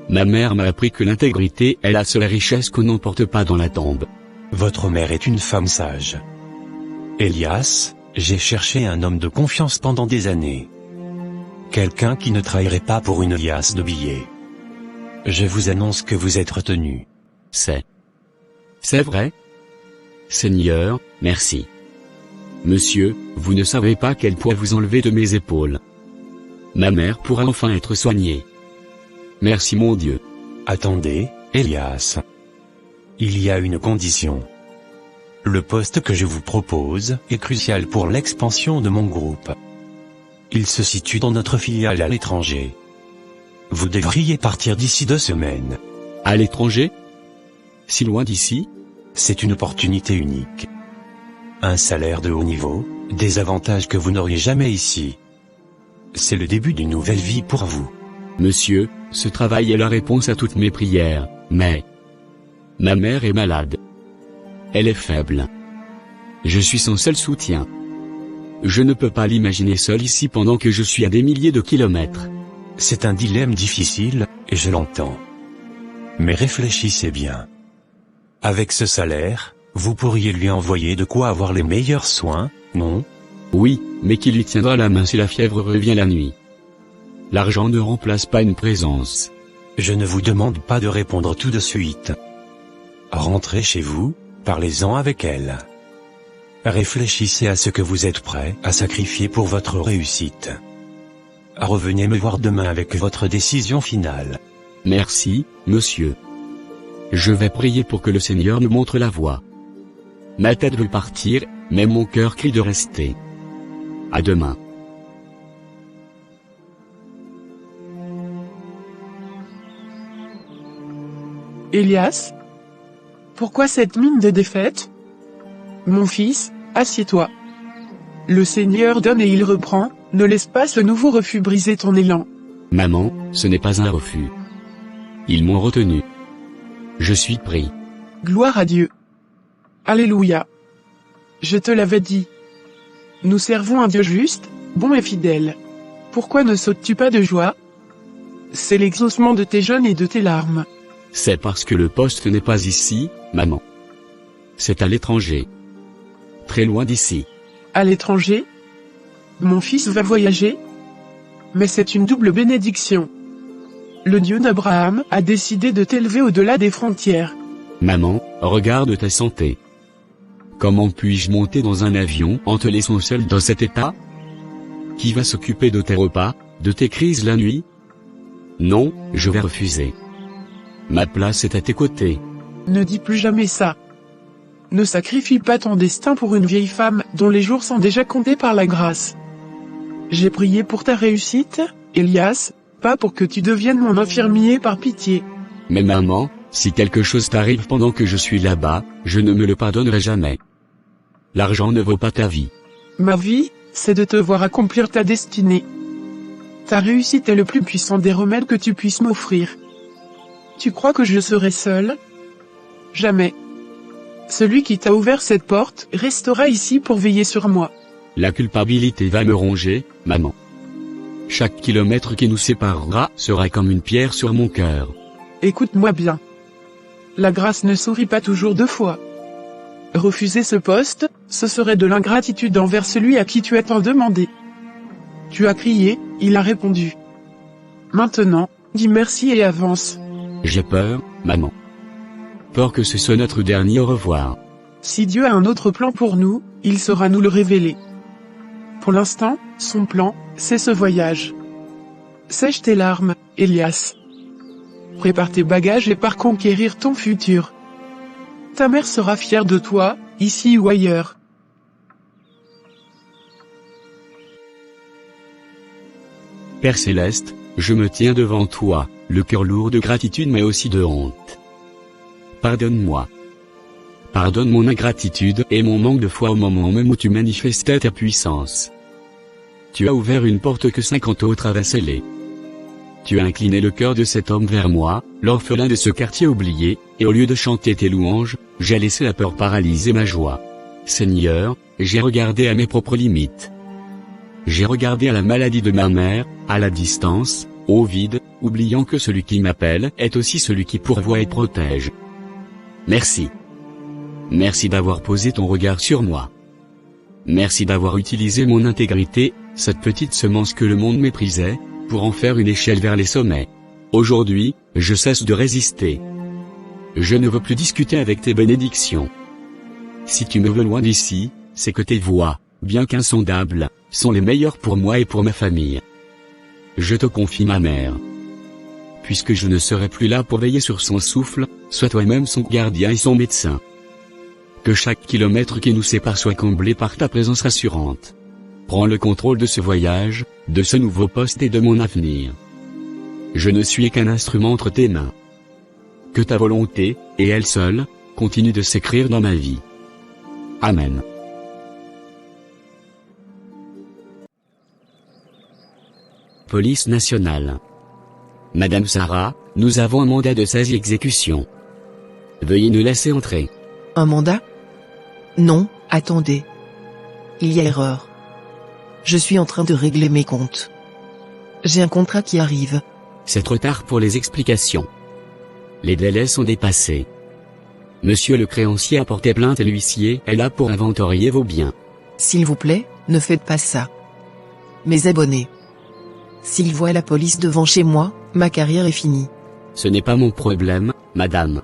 Ma mère m'a appris que l'intégrité est la seule richesse qu'on n'emporte pas dans la tombe. Votre mère est une femme sage. Elias, j'ai cherché un homme de confiance pendant des années. Quelqu'un qui ne trahirait pas pour une liasse de billets. Je vous annonce que vous êtes retenu. C'est vrai? Seigneur, merci. Monsieur, vous ne savez pas quel poids vous enlevez de mes épaules. Ma mère pourra enfin être soignée. Merci mon Dieu. Attendez, Elias. Il y a une condition. Le poste que je vous propose est crucial pour l'expansion de mon groupe. Il se situe dans notre filiale à l'étranger. Vous devriez partir d'ici 2 semaines. À l'étranger? Si loin d'ici? C'est une opportunité unique. Un salaire de haut niveau, des avantages que vous n'auriez jamais ici. C'est le début d'une nouvelle vie pour vous. Monsieur, ce travail est la réponse à toutes mes prières, mais... Ma mère est malade. Elle est faible. Je suis son seul soutien. Je ne peux pas l'imaginer seul ici pendant que je suis à des milliers de kilomètres. C'est un dilemme difficile, et je l'entends. Mais réfléchissez bien. Avec ce salaire, vous pourriez lui envoyer de quoi avoir les meilleurs soins, non? Oui, mais qui lui tiendra la main si la fièvre revient la nuit? L'argent ne remplace pas une présence. Je ne vous demande pas de répondre tout de suite. Rentrez chez vous, parlez-en avec elle. Réfléchissez à ce que vous êtes prêt à sacrifier pour votre réussite. Revenez me voir demain avec votre décision finale. Merci, monsieur. Je vais prier pour que le Seigneur me montre la voie. Ma tête veut partir, mais mon cœur crie de rester. À demain. Elias? Pourquoi cette mine de défaite? Mon fils, assieds-toi. Le Seigneur donne et il reprend, ne laisse pas ce nouveau refus briser ton élan. Maman, ce n'est pas un refus. Ils m'ont retenu. Je suis pris. Gloire à Dieu. Alléluia. Je te l'avais dit. Nous servons un Dieu juste, bon et fidèle. Pourquoi ne sautes-tu pas de joie? C'est l'exaucement de tes jeûnes et de tes larmes. C'est parce que le poste n'est pas ici, maman. C'est à l'étranger. Très loin d'ici. À l'étranger? Mon fils va voyager? Mais c'est une double bénédiction. Le Dieu d'Abraham a décidé de t'élever au-delà des frontières. Maman, regarde ta santé. Comment puis-je monter dans un avion en te laissant seul dans cet état? Qui va s'occuper de tes repas, de tes crises la nuit? Non, je vais refuser. Ma place est à tes côtés. Ne dis plus jamais ça. Ne sacrifie pas ton destin pour une vieille femme dont les jours sont déjà comptés par la grâce. J'ai prié pour ta réussite, Elias, pas pour que tu deviennes mon infirmier par pitié. Mais maman, si quelque chose t'arrive pendant que je suis là-bas, je ne me le pardonnerai jamais. L'argent ne vaut pas ta vie. Ma vie, c'est de te voir accomplir ta destinée. Ta réussite est le plus puissant des remèdes que tu puisses m'offrir. Tu crois que je serai seul? Jamais. Celui qui t'a ouvert cette porte restera ici pour veiller sur moi. La culpabilité va me ronger, maman. Chaque kilomètre qui nous séparera sera comme une pierre sur mon cœur. Écoute-moi bien. La grâce ne sourit pas toujours deux fois. Refuser ce poste, ce serait de l'ingratitude envers celui à qui tu as tant demandé. Tu as crié, il a répondu. Maintenant, dis merci et avance. J'ai peur, maman. Peur que ce soit notre dernier au revoir. Si Dieu a un autre plan pour nous, il saura nous le révéler. Pour l'instant, son plan, c'est ce voyage. Sèche tes larmes, Elias. Prépare tes bagages et pars conquérir ton futur. Ta mère sera fière de toi, ici ou ailleurs. Père Céleste, je me tiens devant toi, le cœur lourd de gratitude mais aussi de honte. Pardonne-moi. Pardonne mon ingratitude et mon manque de foi au moment même où tu manifestais ta puissance. Tu as ouvert une porte que 50 autres avaient scellée. Tu as incliné le cœur de cet homme vers moi, l'orphelin de ce quartier oublié, et au lieu de chanter tes louanges, j'ai laissé la peur paralyser ma joie. Seigneur, j'ai regardé à mes propres limites. J'ai regardé à la maladie de ma mère, à la distance, au vide, oubliant que celui qui m'appelle est aussi celui qui pourvoit et protège. Merci. Merci d'avoir posé ton regard sur moi. Merci d'avoir utilisé mon intégrité, cette petite semence que le monde méprisait, pour en faire une échelle vers les sommets. Aujourd'hui, je cesse de résister. Je ne veux plus discuter avec tes bénédictions. Si tu me veux loin d'ici, c'est que tes voies, bien qu'insondables, sont les meilleures pour moi et pour ma famille. Je te confie ma mère. Puisque je ne serai plus là pour veiller sur son souffle, sois toi-même son gardien et son médecin. Que chaque kilomètre qui nous sépare soit comblé par ta présence rassurante. Prends le contrôle de ce voyage, de ce nouveau poste et de mon avenir. Je ne suis qu'un instrument entre tes mains. Que ta volonté, et elle seule, continue de s'écrire dans ma vie. Amen. Police nationale. Madame Sarah, nous avons un mandat de saisie exécution. Veuillez nous laisser entrer. Un mandat? Non, attendez. Il y a erreur. Je suis en train de régler mes comptes. J'ai un contrat qui arrive. C'est trop tard pour les explications. Les délais sont dépassés. Monsieur le créancier a porté plainte et l'huissier est là pour inventorier vos biens. S'il vous plaît, ne faites pas ça. Mes abonnés. S'ils voient la police devant chez moi, ma carrière est finie. Ce n'est pas mon problème, madame.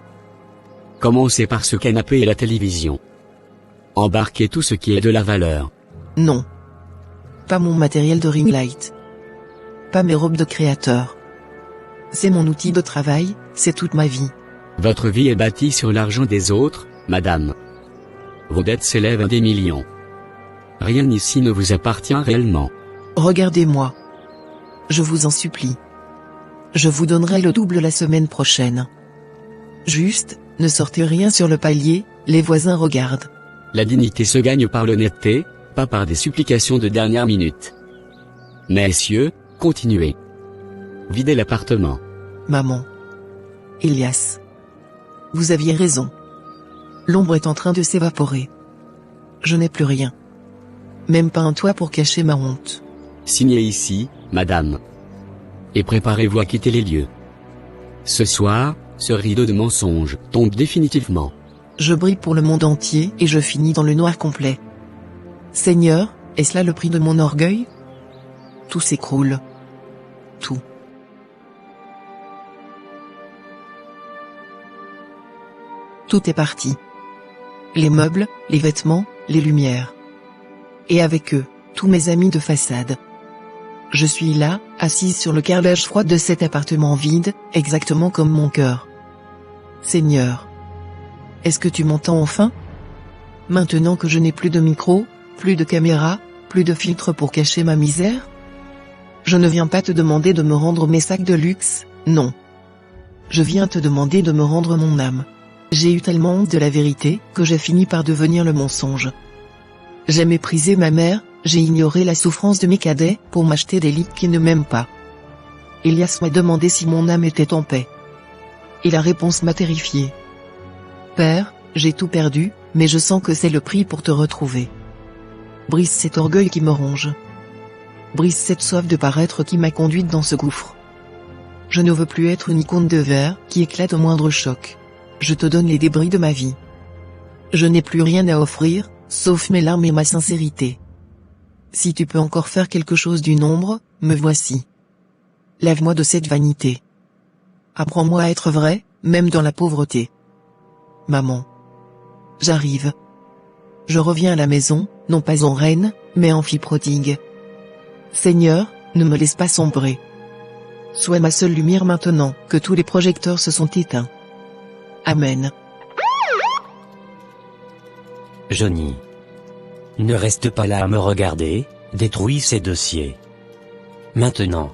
Commencez par ce canapé et la télévision. Embarquez tout ce qui est de la valeur. Non. Pas mon matériel de ring light. Pas mes robes de créateur. C'est mon outil de travail, c'est toute ma vie. Votre vie est bâtie sur l'argent des autres, madame. Vos dettes s'élèvent à des millions. Rien ici ne vous appartient réellement. Regardez-moi. Je vous en supplie. Je vous donnerai le double la semaine prochaine. Juste, ne sortez rien sur le palier, les voisins regardent. La dignité se gagne par l'honnêteté, pas par des supplications de dernière minute. Messieurs, continuez. Videz l'appartement. Maman. Elias. Vous aviez raison. L'ombre est en train de s'évaporer. Je n'ai plus rien. Même pas un toit pour cacher ma honte. Signez ici, madame. Et préparez-vous à quitter les lieux. Ce soir, ce rideau de mensonges tombe définitivement. Je brille pour le monde entier et je finis dans le noir complet. Seigneur, est-ce là le prix de mon orgueil? Tout s'écroule. Tout. Tout est parti. Les meubles, les vêtements, les lumières. Et avec eux, tous mes amis de façade. Je suis là, assise sur le carrelage froid de cet appartement vide, exactement comme mon cœur. Seigneur. Est-ce que tu m'entends enfin? Maintenant que je n'ai plus de micro, plus de caméra, plus de filtre pour cacher ma misère? Je ne viens pas te demander de me rendre mes sacs de luxe, non. Je viens te demander de me rendre mon âme. J'ai eu tellement honte de la vérité, que j'ai fini par devenir le mensonge. J'ai méprisé ma mère, j'ai ignoré la souffrance de mes cadets, pour m'acheter des lits qui ne m'aiment pas. Elias m'a demandé si mon âme était en paix. Et la réponse m'a terrifié. Père, j'ai tout perdu, mais je sens que c'est le prix pour te retrouver. Brise cet orgueil qui me ronge. Brise cette soif de paraître qui m'a conduite dans ce gouffre. Je ne veux plus être une icône de verre, qui éclate au moindre choc. Je te donne les débris de ma vie. Je n'ai plus rien à offrir, sauf mes larmes et ma sincérité. Si tu peux encore faire quelque chose du nombre, me voici. Lave-moi de cette vanité. Apprends-moi à être vrai, même dans la pauvreté. Maman. J'arrive. Je reviens à la maison, non pas en reine, mais en fille prodigue. Seigneur, ne me laisse pas sombrer. Sois ma seule lumière maintenant que tous les projecteurs se sont éteints. Amen. Johnny. Ne reste pas là à me regarder, détruis ces dossiers. Maintenant.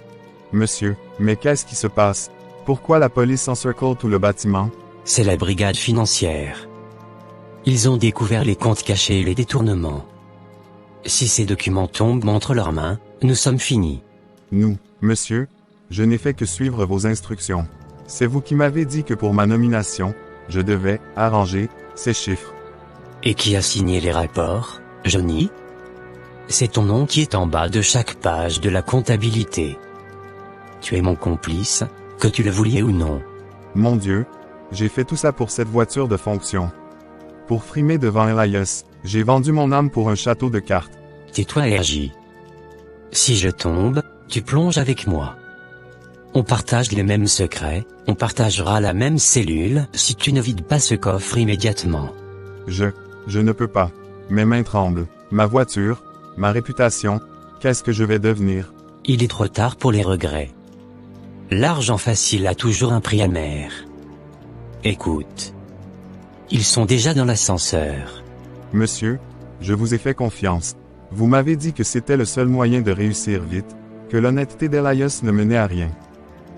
Monsieur, mais qu'est-ce qui se passe? Pourquoi la police encercle tout le bâtiment? C'est la brigade financière. Ils ont découvert les comptes cachés et les détournements. Si ces documents tombent entre leurs mains, nous sommes finis. Nous, monsieur, je n'ai fait que suivre vos instructions. C'est vous qui m'avez dit que pour ma nomination, je devais arranger ces chiffres. Et qui a signé les rapports, Johnny? C'est ton nom qui est en bas de chaque page de la comptabilité. Tu es mon complice, que tu le vouliez ou non. Mon Dieu, j'ai fait tout ça pour cette voiture de fonction. Pour frimer devant Elias, j'ai vendu mon âme pour un château de cartes. Tais-toi, RJ. Si je tombe, tu plonges avec moi. On partage les mêmes secrets, on partagera la même cellule si tu ne vides pas ce coffre immédiatement. Je ne peux pas. Mes mains tremblent. Ma voiture, ma réputation, qu'est-ce que je vais devenir? Il est trop tard pour les regrets. L'argent facile a toujours un prix amer. Écoute. Ils sont déjà dans l'ascenseur. Monsieur, je vous ai fait confiance. Vous m'avez dit que c'était le seul moyen de réussir vite, que l'honnêteté d'Elias ne menait à rien.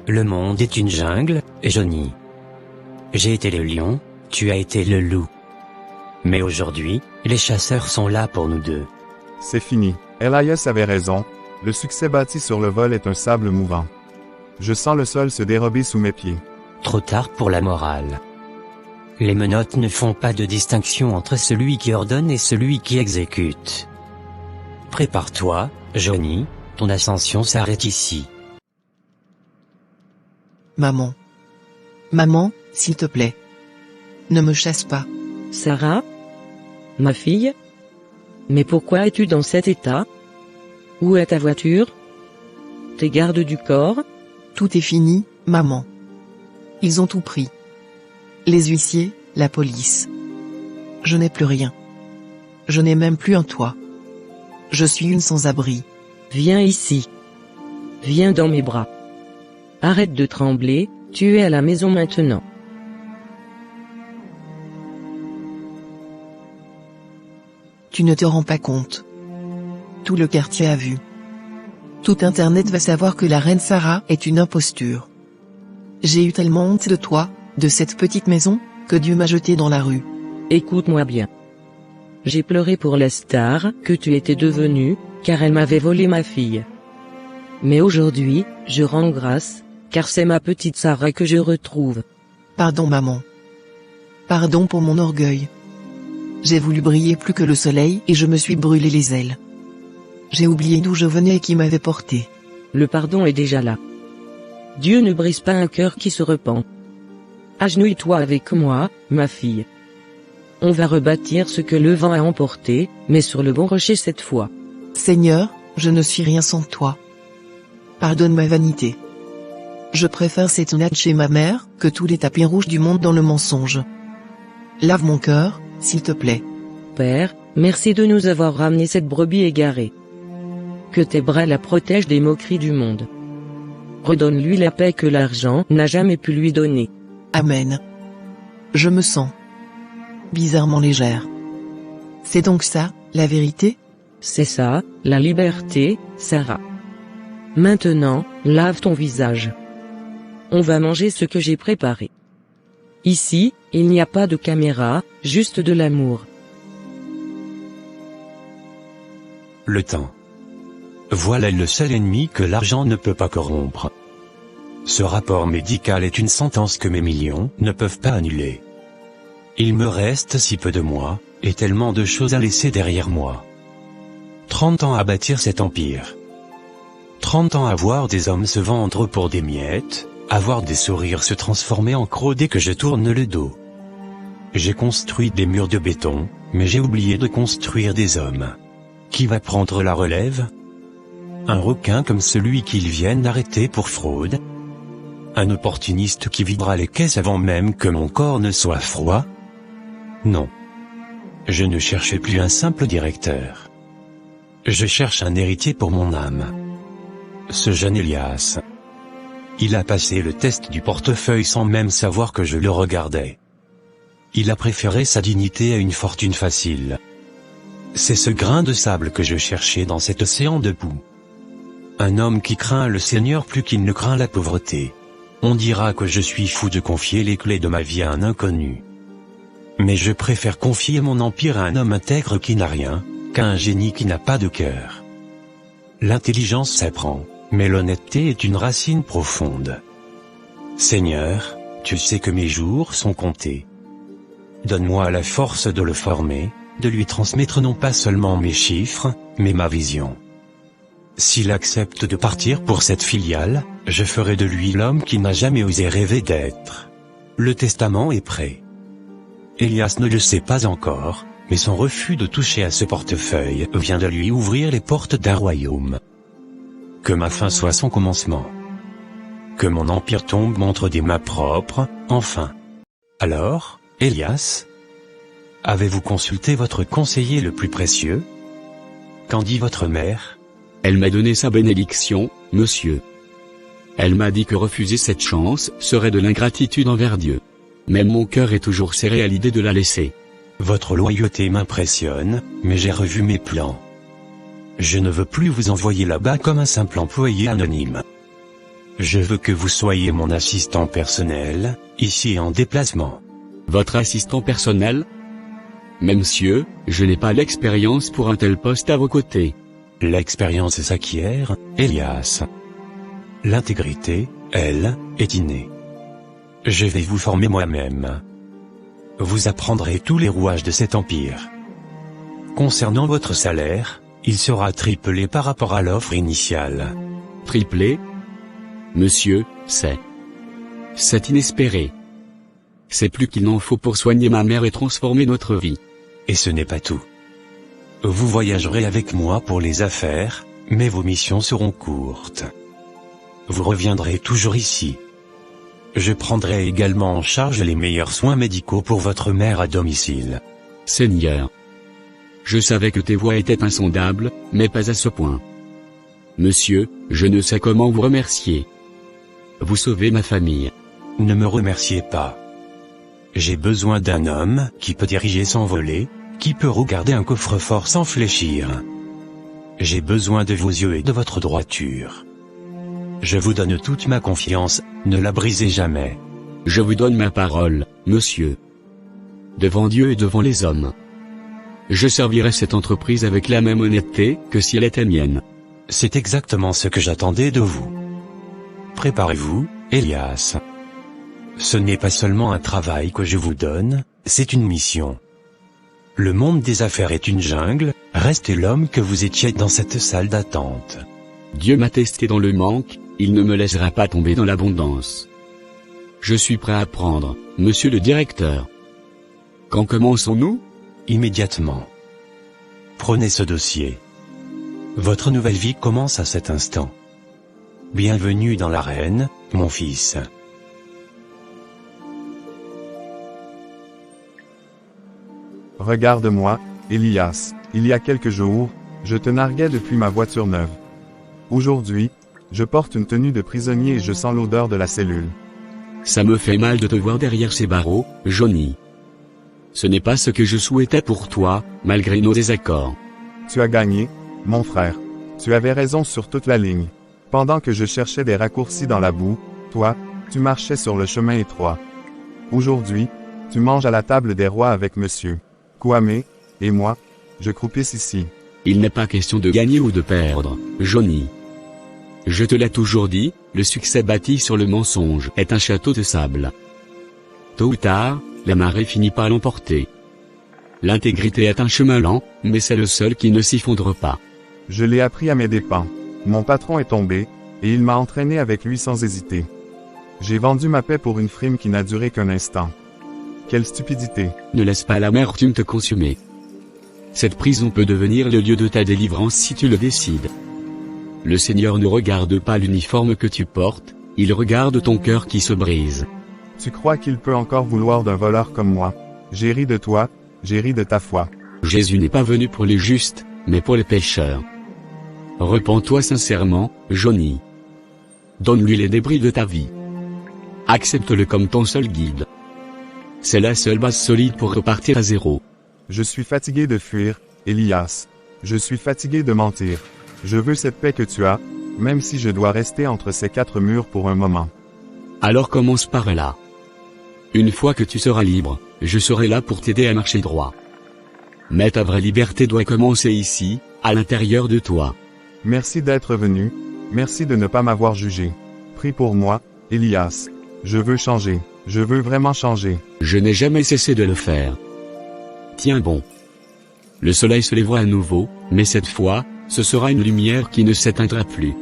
Le monde est une jungle, Johnny. J'ai été le lion, tu as été le loup. Mais aujourd'hui, les chasseurs sont là pour nous deux. C'est fini. Elias avait raison, le succès bâti sur le vol est un sable mouvant. Je sens le sol se dérober sous mes pieds. Trop tard pour la morale. Les menottes ne font pas de distinction entre celui qui ordonne et celui qui exécute. Prépare-toi, Johnny, ton ascension s'arrête ici. Maman. Maman, s'il te plaît. Ne me chasse pas. Sarah? Ma fille? Mais pourquoi es-tu dans cet état? Où est ta voiture? Tes gardes du corps? Tout est fini, maman. Ils ont tout pris. Les huissiers, la police. Je n'ai plus rien. Je n'ai même plus un toit. Je suis une sans-abri. Viens ici. Viens dans mes bras. Arrête de trembler, tu es à la maison maintenant. Tu ne te rends pas compte. Tout le quartier a vu. Tout Internet va savoir que la reine Sarah est une imposture. J'ai eu tellement honte de toi, de cette petite maison, que Dieu m'a jeté dans la rue. Écoute-moi bien. J'ai pleuré pour la star que tu étais devenue, car elle m'avait volé ma fille. Mais aujourd'hui, je rends grâce, car c'est ma petite Sarah que je retrouve. Pardon maman. Pardon pour mon orgueil. J'ai voulu briller plus que le soleil et je me suis brûlé les ailes. J'ai oublié d'où je venais et qui m'avait porté. Le pardon est déjà là. Dieu ne brise pas un cœur qui se repent. Agenouille-toi avec moi, ma fille. On va rebâtir ce que le vent a emporté, mais sur le bon rocher cette fois. Seigneur, je ne suis rien sans toi. Pardonne ma vanité. Je préfère cette natte chez ma mère, que tous les tapis rouges du monde dans le mensonge. Lave mon cœur, s'il te plaît. Père, merci de nous avoir ramené cette brebis égarée. Que tes bras la protègent des moqueries du monde. Redonne-lui la paix que l'argent n'a jamais pu lui donner. Amen. Je me sens bizarrement légère. C'est donc ça, la vérité? C'est ça, la liberté, Sarah. Maintenant, lave ton visage. On va manger ce que j'ai préparé. Ici, il n'y a pas de caméra, juste de l'amour. Le temps. Voilà le seul ennemi que l'argent ne peut pas corrompre. Ce rapport médical est une sentence que mes millions ne peuvent pas annuler. Il me reste si peu de mois, et tellement de choses à laisser derrière moi. 30 ans à bâtir cet empire. 30 ans à voir des hommes se vendre pour des miettes, à voir des sourires se transformer en crocs dès que je tourne le dos. J'ai construit des murs de béton, mais j'ai oublié de construire des hommes. Qui va prendre la relève? Un requin comme celui qu'ils viennent d'arrêter pour fraude? Un opportuniste qui videra les caisses avant même que mon corps ne soit froid? Non. Je ne cherchais plus un simple directeur. Je cherche un héritier pour mon âme. Ce jeune Elias. Il a passé le test du portefeuille sans même savoir que je le regardais. Il a préféré sa dignité à une fortune facile. C'est ce grain de sable que je cherchais dans cet océan de boue. Un homme qui craint le Seigneur plus qu'il ne craint la pauvreté. On dira que je suis fou de confier les clés de ma vie à un inconnu. Mais je préfère confier mon empire à un homme intègre qui n'a rien, qu'à un génie qui n'a pas de cœur. L'intelligence s'apprend, mais l'honnêteté est une racine profonde. Seigneur, tu sais que mes jours sont comptés. Donne-moi la force de le former, de lui transmettre non pas seulement mes chiffres, mais ma vision. S'il accepte de partir pour cette filiale, je ferai de lui l'homme qui n'a jamais osé rêver d'être. Le testament est prêt. Elias ne le sait pas encore, mais son refus de toucher à ce portefeuille vient de lui ouvrir les portes d'un royaume. Que ma fin soit son commencement. Que mon empire tombe entre des mains propres, enfin. Alors, Elias, avez-vous consulté votre conseiller le plus précieux? Qu'en dit votre mère? Elle m'a donné sa bénédiction, monsieur. Elle m'a dit que refuser cette chance serait de l'ingratitude envers Dieu. Même mon cœur est toujours serré à l'idée de la laisser. Votre loyauté m'impressionne, mais j'ai revu mes plans. Je ne veux plus vous envoyer là-bas comme un simple employé anonyme. Je veux que vous soyez mon assistant personnel, ici en déplacement. Votre assistant personnel? Mais monsieur, je n'ai pas l'expérience pour un tel poste à vos côtés. L'expérience s'acquiert, Elias. L'intégrité, elle, est innée. Je vais vous former moi-même. Vous apprendrez tous les rouages de cet empire. Concernant votre salaire, il sera triplé par rapport à l'offre initiale. Triplé? Monsieur, c'est inespéré. C'est plus qu'il n'en faut pour soigner ma mère et transformer notre vie. Et ce n'est pas tout. Vous voyagerez avec moi pour les affaires, mais vos missions seront courtes. Vous reviendrez toujours ici. Je prendrai également en charge les meilleurs soins médicaux pour votre mère à domicile. Seigneur. Je savais que tes voies étaient insondables, mais pas à ce point. Monsieur, je ne sais comment vous remercier. Vous sauvez ma famille. Ne me remerciez pas. J'ai besoin d'un homme qui peut diriger sans voler, qui peut regarder un coffre-fort sans fléchir. J'ai besoin de vos yeux et de votre droiture. Je vous donne toute ma confiance, ne la brisez jamais. Je vous donne ma parole, monsieur. Devant Dieu et devant les hommes. Je servirai cette entreprise avec la même honnêteté que si elle était mienne. C'est exactement ce que j'attendais de vous. Préparez-vous, Elias. Ce n'est pas seulement un travail que je vous donne, c'est une mission. Le monde des affaires est une jungle, restez l'homme que vous étiez dans cette salle d'attente. Dieu m'a testé dans le manque, il ne me laissera pas tomber dans l'abondance. Je suis prêt à apprendre, monsieur le directeur. Quand commençons-nous? Immédiatement. Prenez ce dossier. Votre nouvelle vie commence à cet instant. Bienvenue dans l'arène, mon fils. Regarde-moi, Elias, il y a quelques jours, je te narguais depuis ma voiture neuve. Aujourd'hui, je porte une tenue de prisonnier et je sens l'odeur de la cellule. Ça me fait mal de te voir derrière ces barreaux, Johnny. Ce n'est pas ce que je souhaitais pour toi, malgré nos désaccords. Tu as gagné, mon frère. Tu avais raison sur toute la ligne. Pendant que je cherchais des raccourcis dans la boue, toi, tu marchais sur le chemin étroit. Aujourd'hui, tu manges à la table des rois avec monsieur Kwame, et moi, je croupisse ici. Il n'est pas question de gagner ou de perdre, Johnny. Je te l'ai toujours dit, le succès bâti sur le mensonge est un château de sable. Tôt ou tard, la marée finit par l'emporter. L'intégrité est un chemin lent, mais c'est le seul qui ne s'effondre pas. Je l'ai appris à mes dépens. Mon patron est tombé, et il m'a entraîné avec lui sans hésiter. J'ai vendu ma paix pour une frime qui n'a duré qu'un instant. Quelle stupidité. Ne laisse pas l'amertume te consumer. Cette prison peut devenir le lieu de ta délivrance si tu le décides. Le Seigneur ne regarde pas l'uniforme que tu portes, il regarde ton cœur qui se brise. Tu crois qu'il peut encore vouloir d'un voleur comme moi? J'ai ri de toi, j'ai ri de ta foi. Jésus n'est pas venu pour les justes, mais pour les pécheurs. Repens-toi sincèrement, Johnny. Donne-lui les débris de ta vie. Accepte-le comme ton seul guide. C'est la seule base solide pour repartir à zéro. Je suis fatigué de fuir, Elias. Je suis fatigué de mentir. Je veux cette paix que tu as, même si je dois rester entre ces quatre murs pour un moment. Alors commence par là. Une fois que tu seras libre, je serai là pour t'aider à marcher droit. Mais ta vraie liberté doit commencer ici, à l'intérieur de toi. Merci d'être venu, merci de ne pas m'avoir jugé. Prie pour moi, Elias. Je veux changer, je veux vraiment changer. Je n'ai jamais cessé de le faire. Tiens bon. Le soleil se lèvera à nouveau, mais cette fois, ce sera une lumière qui ne s'éteindra plus.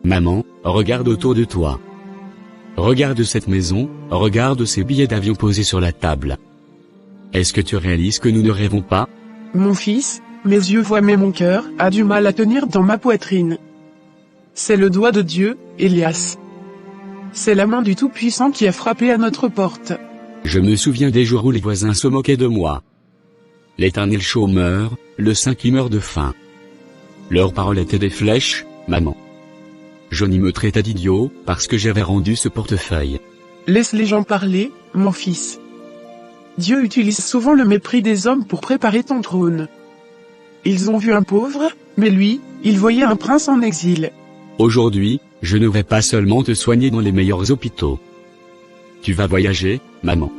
Maman, regarde autour de toi. Regarde cette maison, regarde ces billets d'avion posés sur la table. Est-ce que tu réalises que nous ne rêvons pas? Mon fils, mes yeux voient mais mon cœur a du mal à tenir dans ma poitrine. C'est le doigt de Dieu, Elias. C'est la main du Tout-Puissant qui a frappé à notre porte. Je me souviens des jours où les voisins se moquaient de moi. L'éternel chômeur, le saint qui meurt de faim. Leurs paroles étaient des flèches, maman. Johnny me traitait d'idiot, parce que j'avais rendu ce portefeuille. Laisse les gens parler, mon fils. Dieu utilise souvent le mépris des hommes pour préparer ton trône. Ils ont vu un pauvre, mais lui, il voyait un prince en exil. Aujourd'hui, je ne vais pas seulement te soigner dans les meilleurs hôpitaux. Tu vas voyager, maman.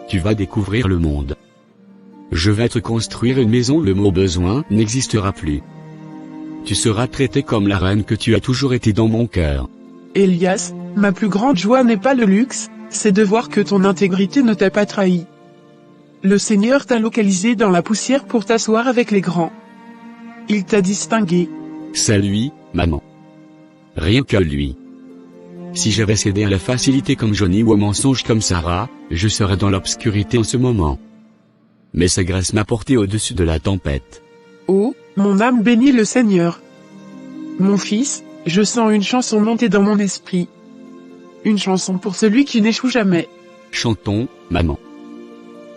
Tu vas découvrir le monde. Je vais te construire une maison où le mot besoin n'existera plus. Tu seras traité comme la reine que tu as toujours été dans mon cœur. Elias, ma plus grande joie n'est pas le luxe, c'est de voir que ton intégrité ne t'a pas trahi. Le Seigneur t'a localisé dans la poussière pour t'asseoir avec les grands. Il t'a distingué. C'est lui, maman. Rien que lui. Si j'avais cédé à la facilité comme Johnny ou au mensonge comme Sarah, je serais dans l'obscurité en ce moment. Mais sa grâce m'a porté au-dessus de la tempête. Oh, mon âme bénit le Seigneur. Mon fils, je sens une chanson monter dans mon esprit. Une chanson pour celui qui n'échoue jamais. Chantons, maman.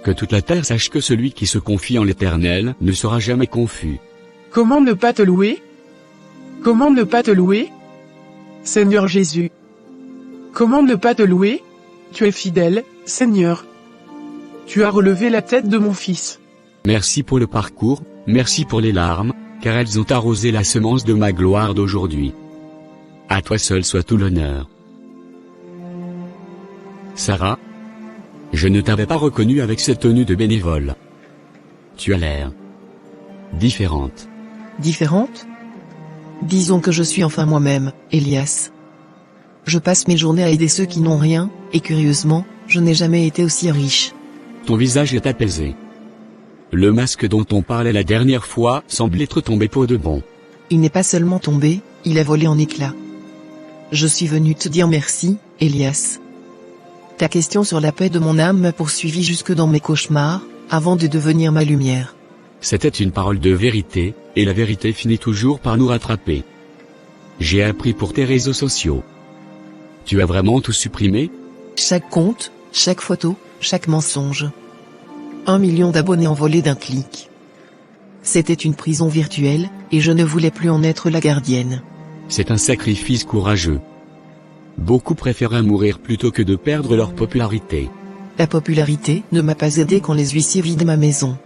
Que toute la terre sache que celui qui se confie en l'Éternel ne sera jamais confus. Comment ne pas te louer? Comment ne pas te louer? Seigneur Jésus. Comment ne pas te louer? Tu es fidèle, Seigneur. Tu as relevé la tête de mon fils. Merci pour le parcours, merci pour les larmes, car elles ont arrosé la semence de ma gloire d'aujourd'hui. À toi seul soit tout l'honneur. Sarah, je ne t'avais pas reconnue avec cette tenue de bénévole. Tu as l'air différente. Différente? Disons que je suis enfin moi-même, Elias. Je passe mes journées à aider ceux qui n'ont rien, et curieusement, je n'ai jamais été aussi riche. Ton visage est apaisé. Le masque dont on parlait la dernière fois semble être tombé pour de bon. Il n'est pas seulement tombé, il a volé en éclats. Je suis venu te dire merci, Elias. Ta question sur la paix de mon âme m'a poursuivi jusque dans mes cauchemars, avant de devenir ma lumière. C'était une parole de vérité, et la vérité finit toujours par nous rattraper. J'ai appris pour tes réseaux sociaux. Tu as vraiment tout supprimé? Chaque compte, chaque photo, chaque mensonge. 1 million d'abonnés envolés d'un clic. C'était une prison virtuelle, et je ne voulais plus en être la gardienne. C'est un sacrifice courageux. Beaucoup préféraient mourir plutôt que de perdre leur popularité. La popularité ne m'a pas aidé quand les huissiers vidaient ma maison.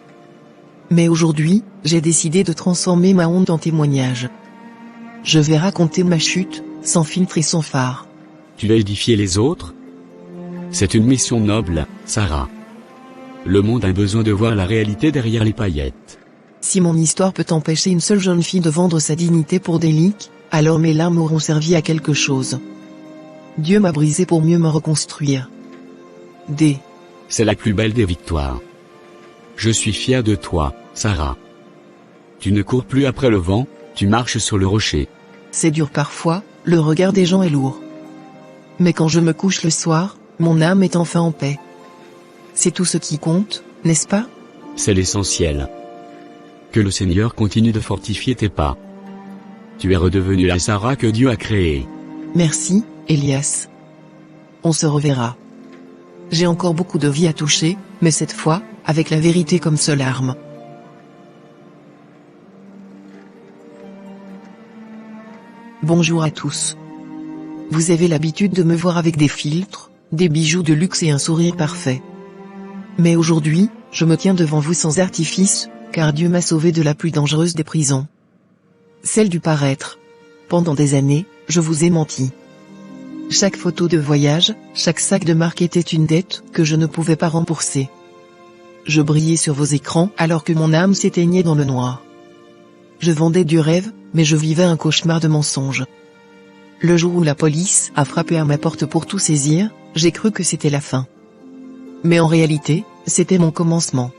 Mais aujourd'hui, j'ai décidé de transformer ma honte en témoignage. Je vais raconter ma chute, sans filtre et sans phare. Tu vas édifier les autres? C'est une mission noble, Sarah. Le monde a besoin de voir la réalité derrière les paillettes. Si mon histoire peut empêcher une seule jeune fille de vendre sa dignité pour des leaks, alors mes larmes auront servi à quelque chose. Dieu m'a brisé pour mieux me reconstruire. C'est la plus belle des victoires. Je suis fier de toi, Sarah. Tu ne cours plus après le vent, tu marches sur le rocher. C'est dur parfois, le regard des gens est lourd. Mais quand je me couche le soir, mon âme est enfin en paix. C'est tout ce qui compte, n'est-ce pas? C'est l'essentiel. Que le Seigneur continue de fortifier tes pas. Tu es redevenue la Sarah que Dieu a créée. Merci, Elias. On se reverra. J'ai encore beaucoup de vie à toucher, mais cette fois, avec la vérité comme seule arme. Bonjour à tous. Vous avez l'habitude de me voir avec des filtres, des bijoux de luxe et un sourire parfait. Mais aujourd'hui, je me tiens devant vous sans artifice, car Dieu m'a sauvé de la plus dangereuse des prisons. Celle du paraître. Pendant des années, je vous ai menti. Chaque photo de voyage, chaque sac de marque était une dette que je ne pouvais pas rembourser. Je brillais sur vos écrans alors que mon âme s'éteignait dans le noir. Je vendais du rêve, mais je vivais un cauchemar de mensonges. Le jour où la police a frappé à ma porte pour tout saisir, j'ai cru que c'était la fin. Mais en réalité, c'était mon commencement.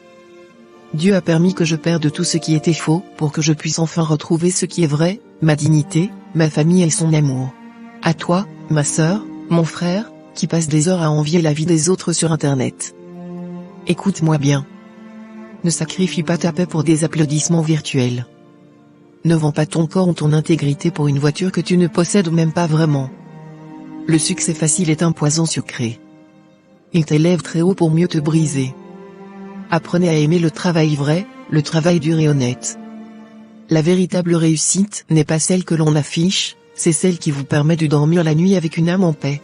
Dieu a permis que je perde tout ce qui était faux pour que je puisse enfin retrouver ce qui est vrai, ma dignité, ma famille et son amour. À toi, ma sœur, mon frère, qui passe des heures à envier la vie des autres sur Internet. Écoute-moi bien. Ne sacrifie pas ta paix pour des applaudissements virtuels. Ne vends pas ton corps ou ton intégrité pour une voiture que tu ne possèdes même pas vraiment. Le succès facile est un poison sucré. Il t'élève très haut pour mieux te briser. Apprenez à aimer le travail vrai, le travail dur et honnête. La véritable réussite n'est pas celle que l'on affiche, c'est celle qui vous permet de dormir la nuit avec une âme en paix.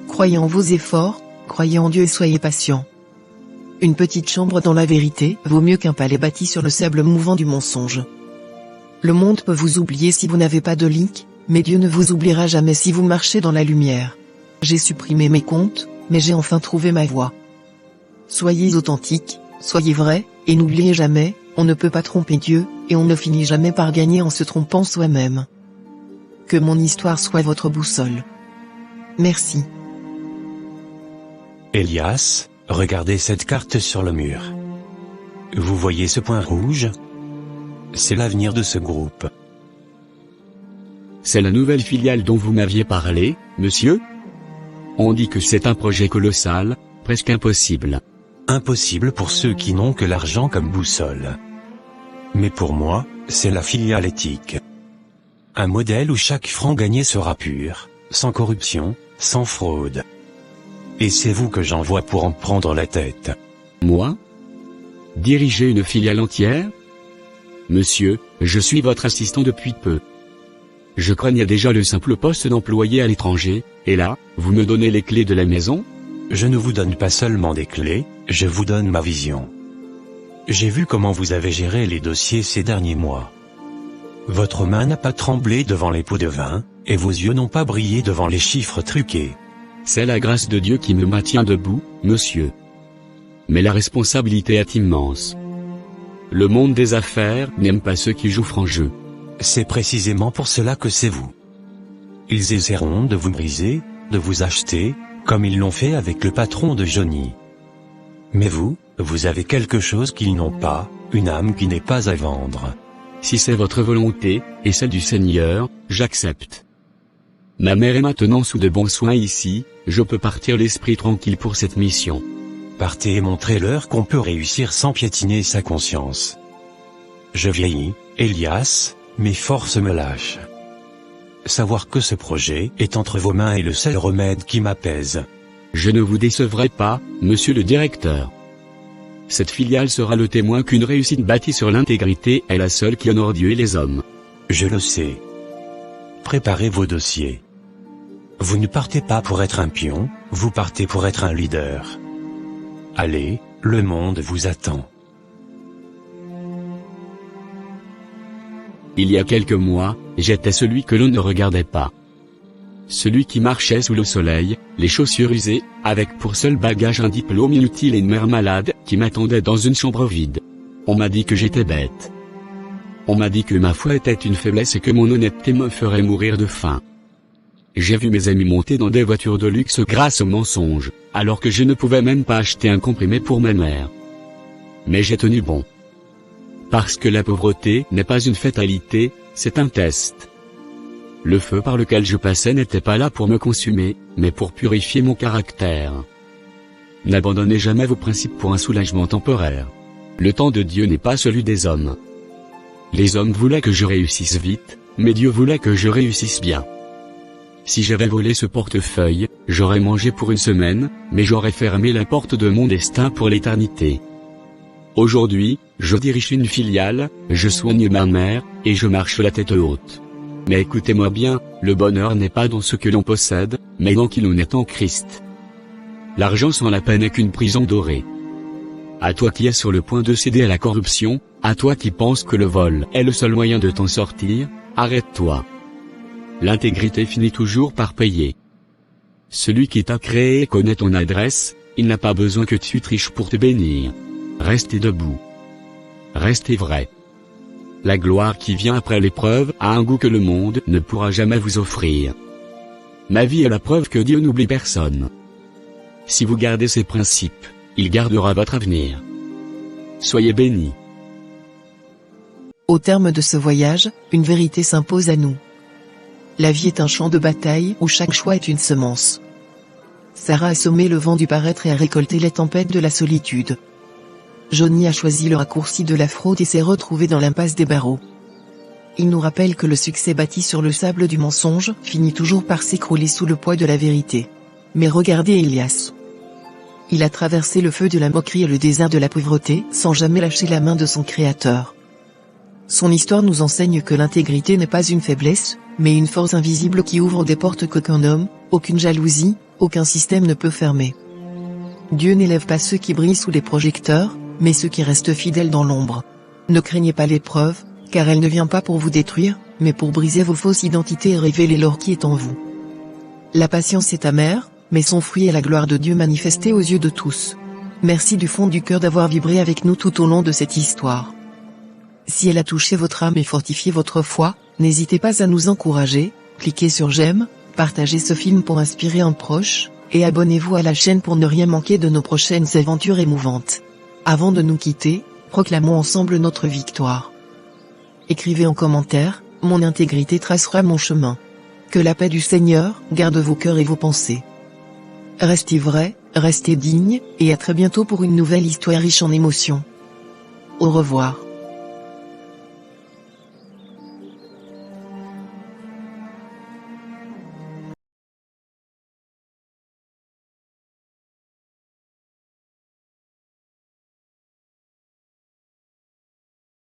Croyez en vos efforts, croyez en Dieu et soyez patient. Une petite chambre dans la vérité vaut mieux qu'un palais bâti sur le sable mouvant du mensonge. Le monde peut vous oublier si vous n'avez pas de leak, mais Dieu ne vous oubliera jamais si vous marchez dans la lumière. J'ai supprimé mes comptes, mais j'ai enfin trouvé ma voie. Soyez authentiques, soyez vrais, et n'oubliez jamais, on ne peut pas tromper Dieu, et on ne finit jamais par gagner en se trompant soi-même. Que mon histoire soit votre boussole. Merci. Elias, regardez cette carte sur le mur. Vous voyez ce point rouge? C'est l'avenir de ce groupe. C'est la nouvelle filiale dont vous m'aviez parlé, monsieur? On dit que c'est un projet colossal, presque impossible. Impossible pour ceux qui n'ont que l'argent comme boussole. Mais pour moi, c'est la filiale éthique. Un modèle où chaque franc gagné sera pur, sans corruption, sans fraude. Et c'est vous que j'envoie pour en prendre la tête. Moi? Diriger une filiale entière? Monsieur, je suis votre assistant depuis peu. Je craignais déjà le simple poste d'employé à l'étranger, et là, vous me donnez les clés de la maison? Je ne vous donne pas seulement des clés, je vous donne ma vision. J'ai vu comment vous avez géré les dossiers ces derniers mois. Votre main n'a pas tremblé devant les pots de vin, et vos yeux n'ont pas brillé devant les chiffres truqués. C'est la grâce de Dieu qui me maintient debout, monsieur. Mais la responsabilité est immense. Le monde des affaires n'aime pas ceux qui jouent franc jeu. C'est précisément pour cela que c'est vous. Ils essaieront de vous briser, de vous acheter, comme ils l'ont fait avec le patron de Johnny. Mais vous, vous avez quelque chose qu'ils n'ont pas, une âme qui n'est pas à vendre. Si c'est votre volonté, et celle du Seigneur, j'accepte. Ma mère est maintenant sous de bons soins ici, je peux partir l'esprit tranquille pour cette mission. Partez et montrez-leur qu'on peut réussir sans piétiner sa conscience. Je vieillis, Elias, mes forces me lâchent. Savoir que ce projet est entre vos mains est le seul remède qui m'apaise. Je ne vous décevrai pas, monsieur le directeur. Cette filiale sera le témoin qu'une réussite bâtie sur l'intégrité est la seule qui honore Dieu et les hommes. Je le sais. Préparez vos dossiers. Vous ne partez pas pour être un pion, vous partez pour être un leader. Allez, le monde vous attend. Il y a quelques mois, j'étais celui que l'on ne regardait pas. Celui qui marchait sous le soleil, les chaussures usées, avec pour seul bagage un diplôme inutile et une mère malade qui m'attendait dans une chambre vide. On m'a dit que j'étais bête. On m'a dit que ma foi était une faiblesse et que mon honnêteté me ferait mourir de faim. J'ai vu mes amis monter dans des voitures de luxe grâce aux mensonges, alors que je ne pouvais même pas acheter un comprimé pour ma mère. Mais j'ai tenu bon. Parce que la pauvreté n'est pas une fatalité, c'est un test. Le feu par lequel je passais n'était pas là pour me consumer, mais pour purifier mon caractère. N'abandonnez jamais vos principes pour un soulagement temporaire. Le temps de Dieu n'est pas celui des hommes. Les hommes voulaient que je réussisse vite, mais Dieu voulait que je réussisse bien. Si j'avais volé ce portefeuille, j'aurais mangé pour une semaine, mais j'aurais fermé la porte de mon destin pour l'éternité. Aujourd'hui, je dirige une filiale, je soigne ma mère, et je marche la tête haute. Mais écoutez-moi bien, le bonheur n'est pas dans ce que l'on possède, mais dans qui l'on est en Christ. L'argent sans la peine n'est qu'une prison dorée. À toi qui es sur le point de céder à la corruption, à toi qui penses que le vol est le seul moyen de t'en sortir, arrête-toi. L'intégrité finit toujours par payer. Celui qui t'a créé connaît ton adresse, il n'a pas besoin que tu triches pour te bénir. Restez debout. Restez vrai. La gloire qui vient après l'épreuve a un goût que le monde ne pourra jamais vous offrir. Ma vie est la preuve que Dieu n'oublie personne. Si vous gardez ses principes, il gardera votre avenir. Soyez bénis. Au terme de ce voyage, une vérité s'impose à nous. La vie est un champ de bataille où chaque choix est une semence. Sarah a semé le vent du paraître et a récolté les tempêtes de la solitude. Johnny a choisi le raccourci de la fraude et s'est retrouvé dans l'impasse des barreaux. Il nous rappelle que le succès bâti sur le sable du mensonge finit toujours par s'écrouler sous le poids de la vérité. Mais regardez Elias. Il a traversé le feu de la moquerie et le désert de la pauvreté sans jamais lâcher la main de son Créateur. Son histoire nous enseigne que l'intégrité n'est pas une faiblesse, mais une force invisible qui ouvre des portes qu'aucun homme, aucune jalousie, aucun système ne peut fermer. Dieu n'élève pas ceux qui brillent sous les projecteurs, mais ceux qui restent fidèles dans l'ombre. Ne craignez pas l'épreuve, car elle ne vient pas pour vous détruire, mais pour briser vos fausses identités et révéler l'or qui est en vous. La patience est amère, mais son fruit est la gloire de Dieu manifestée aux yeux de tous. Merci du fond du cœur d'avoir vibré avec nous tout au long de cette histoire. Si elle a touché votre âme et fortifié votre foi, n'hésitez pas à nous encourager, cliquez sur j'aime, partagez ce film pour inspirer un proche, et abonnez-vous à la chaîne pour ne rien manquer de nos prochaines aventures émouvantes. Avant de nous quitter, proclamons ensemble notre victoire. Écrivez en commentaire, mon intégrité tracera mon chemin. Que la paix du Seigneur garde vos cœurs et vos pensées. Restez vrais, restez dignes, et à très bientôt pour une nouvelle histoire riche en émotions. Au revoir.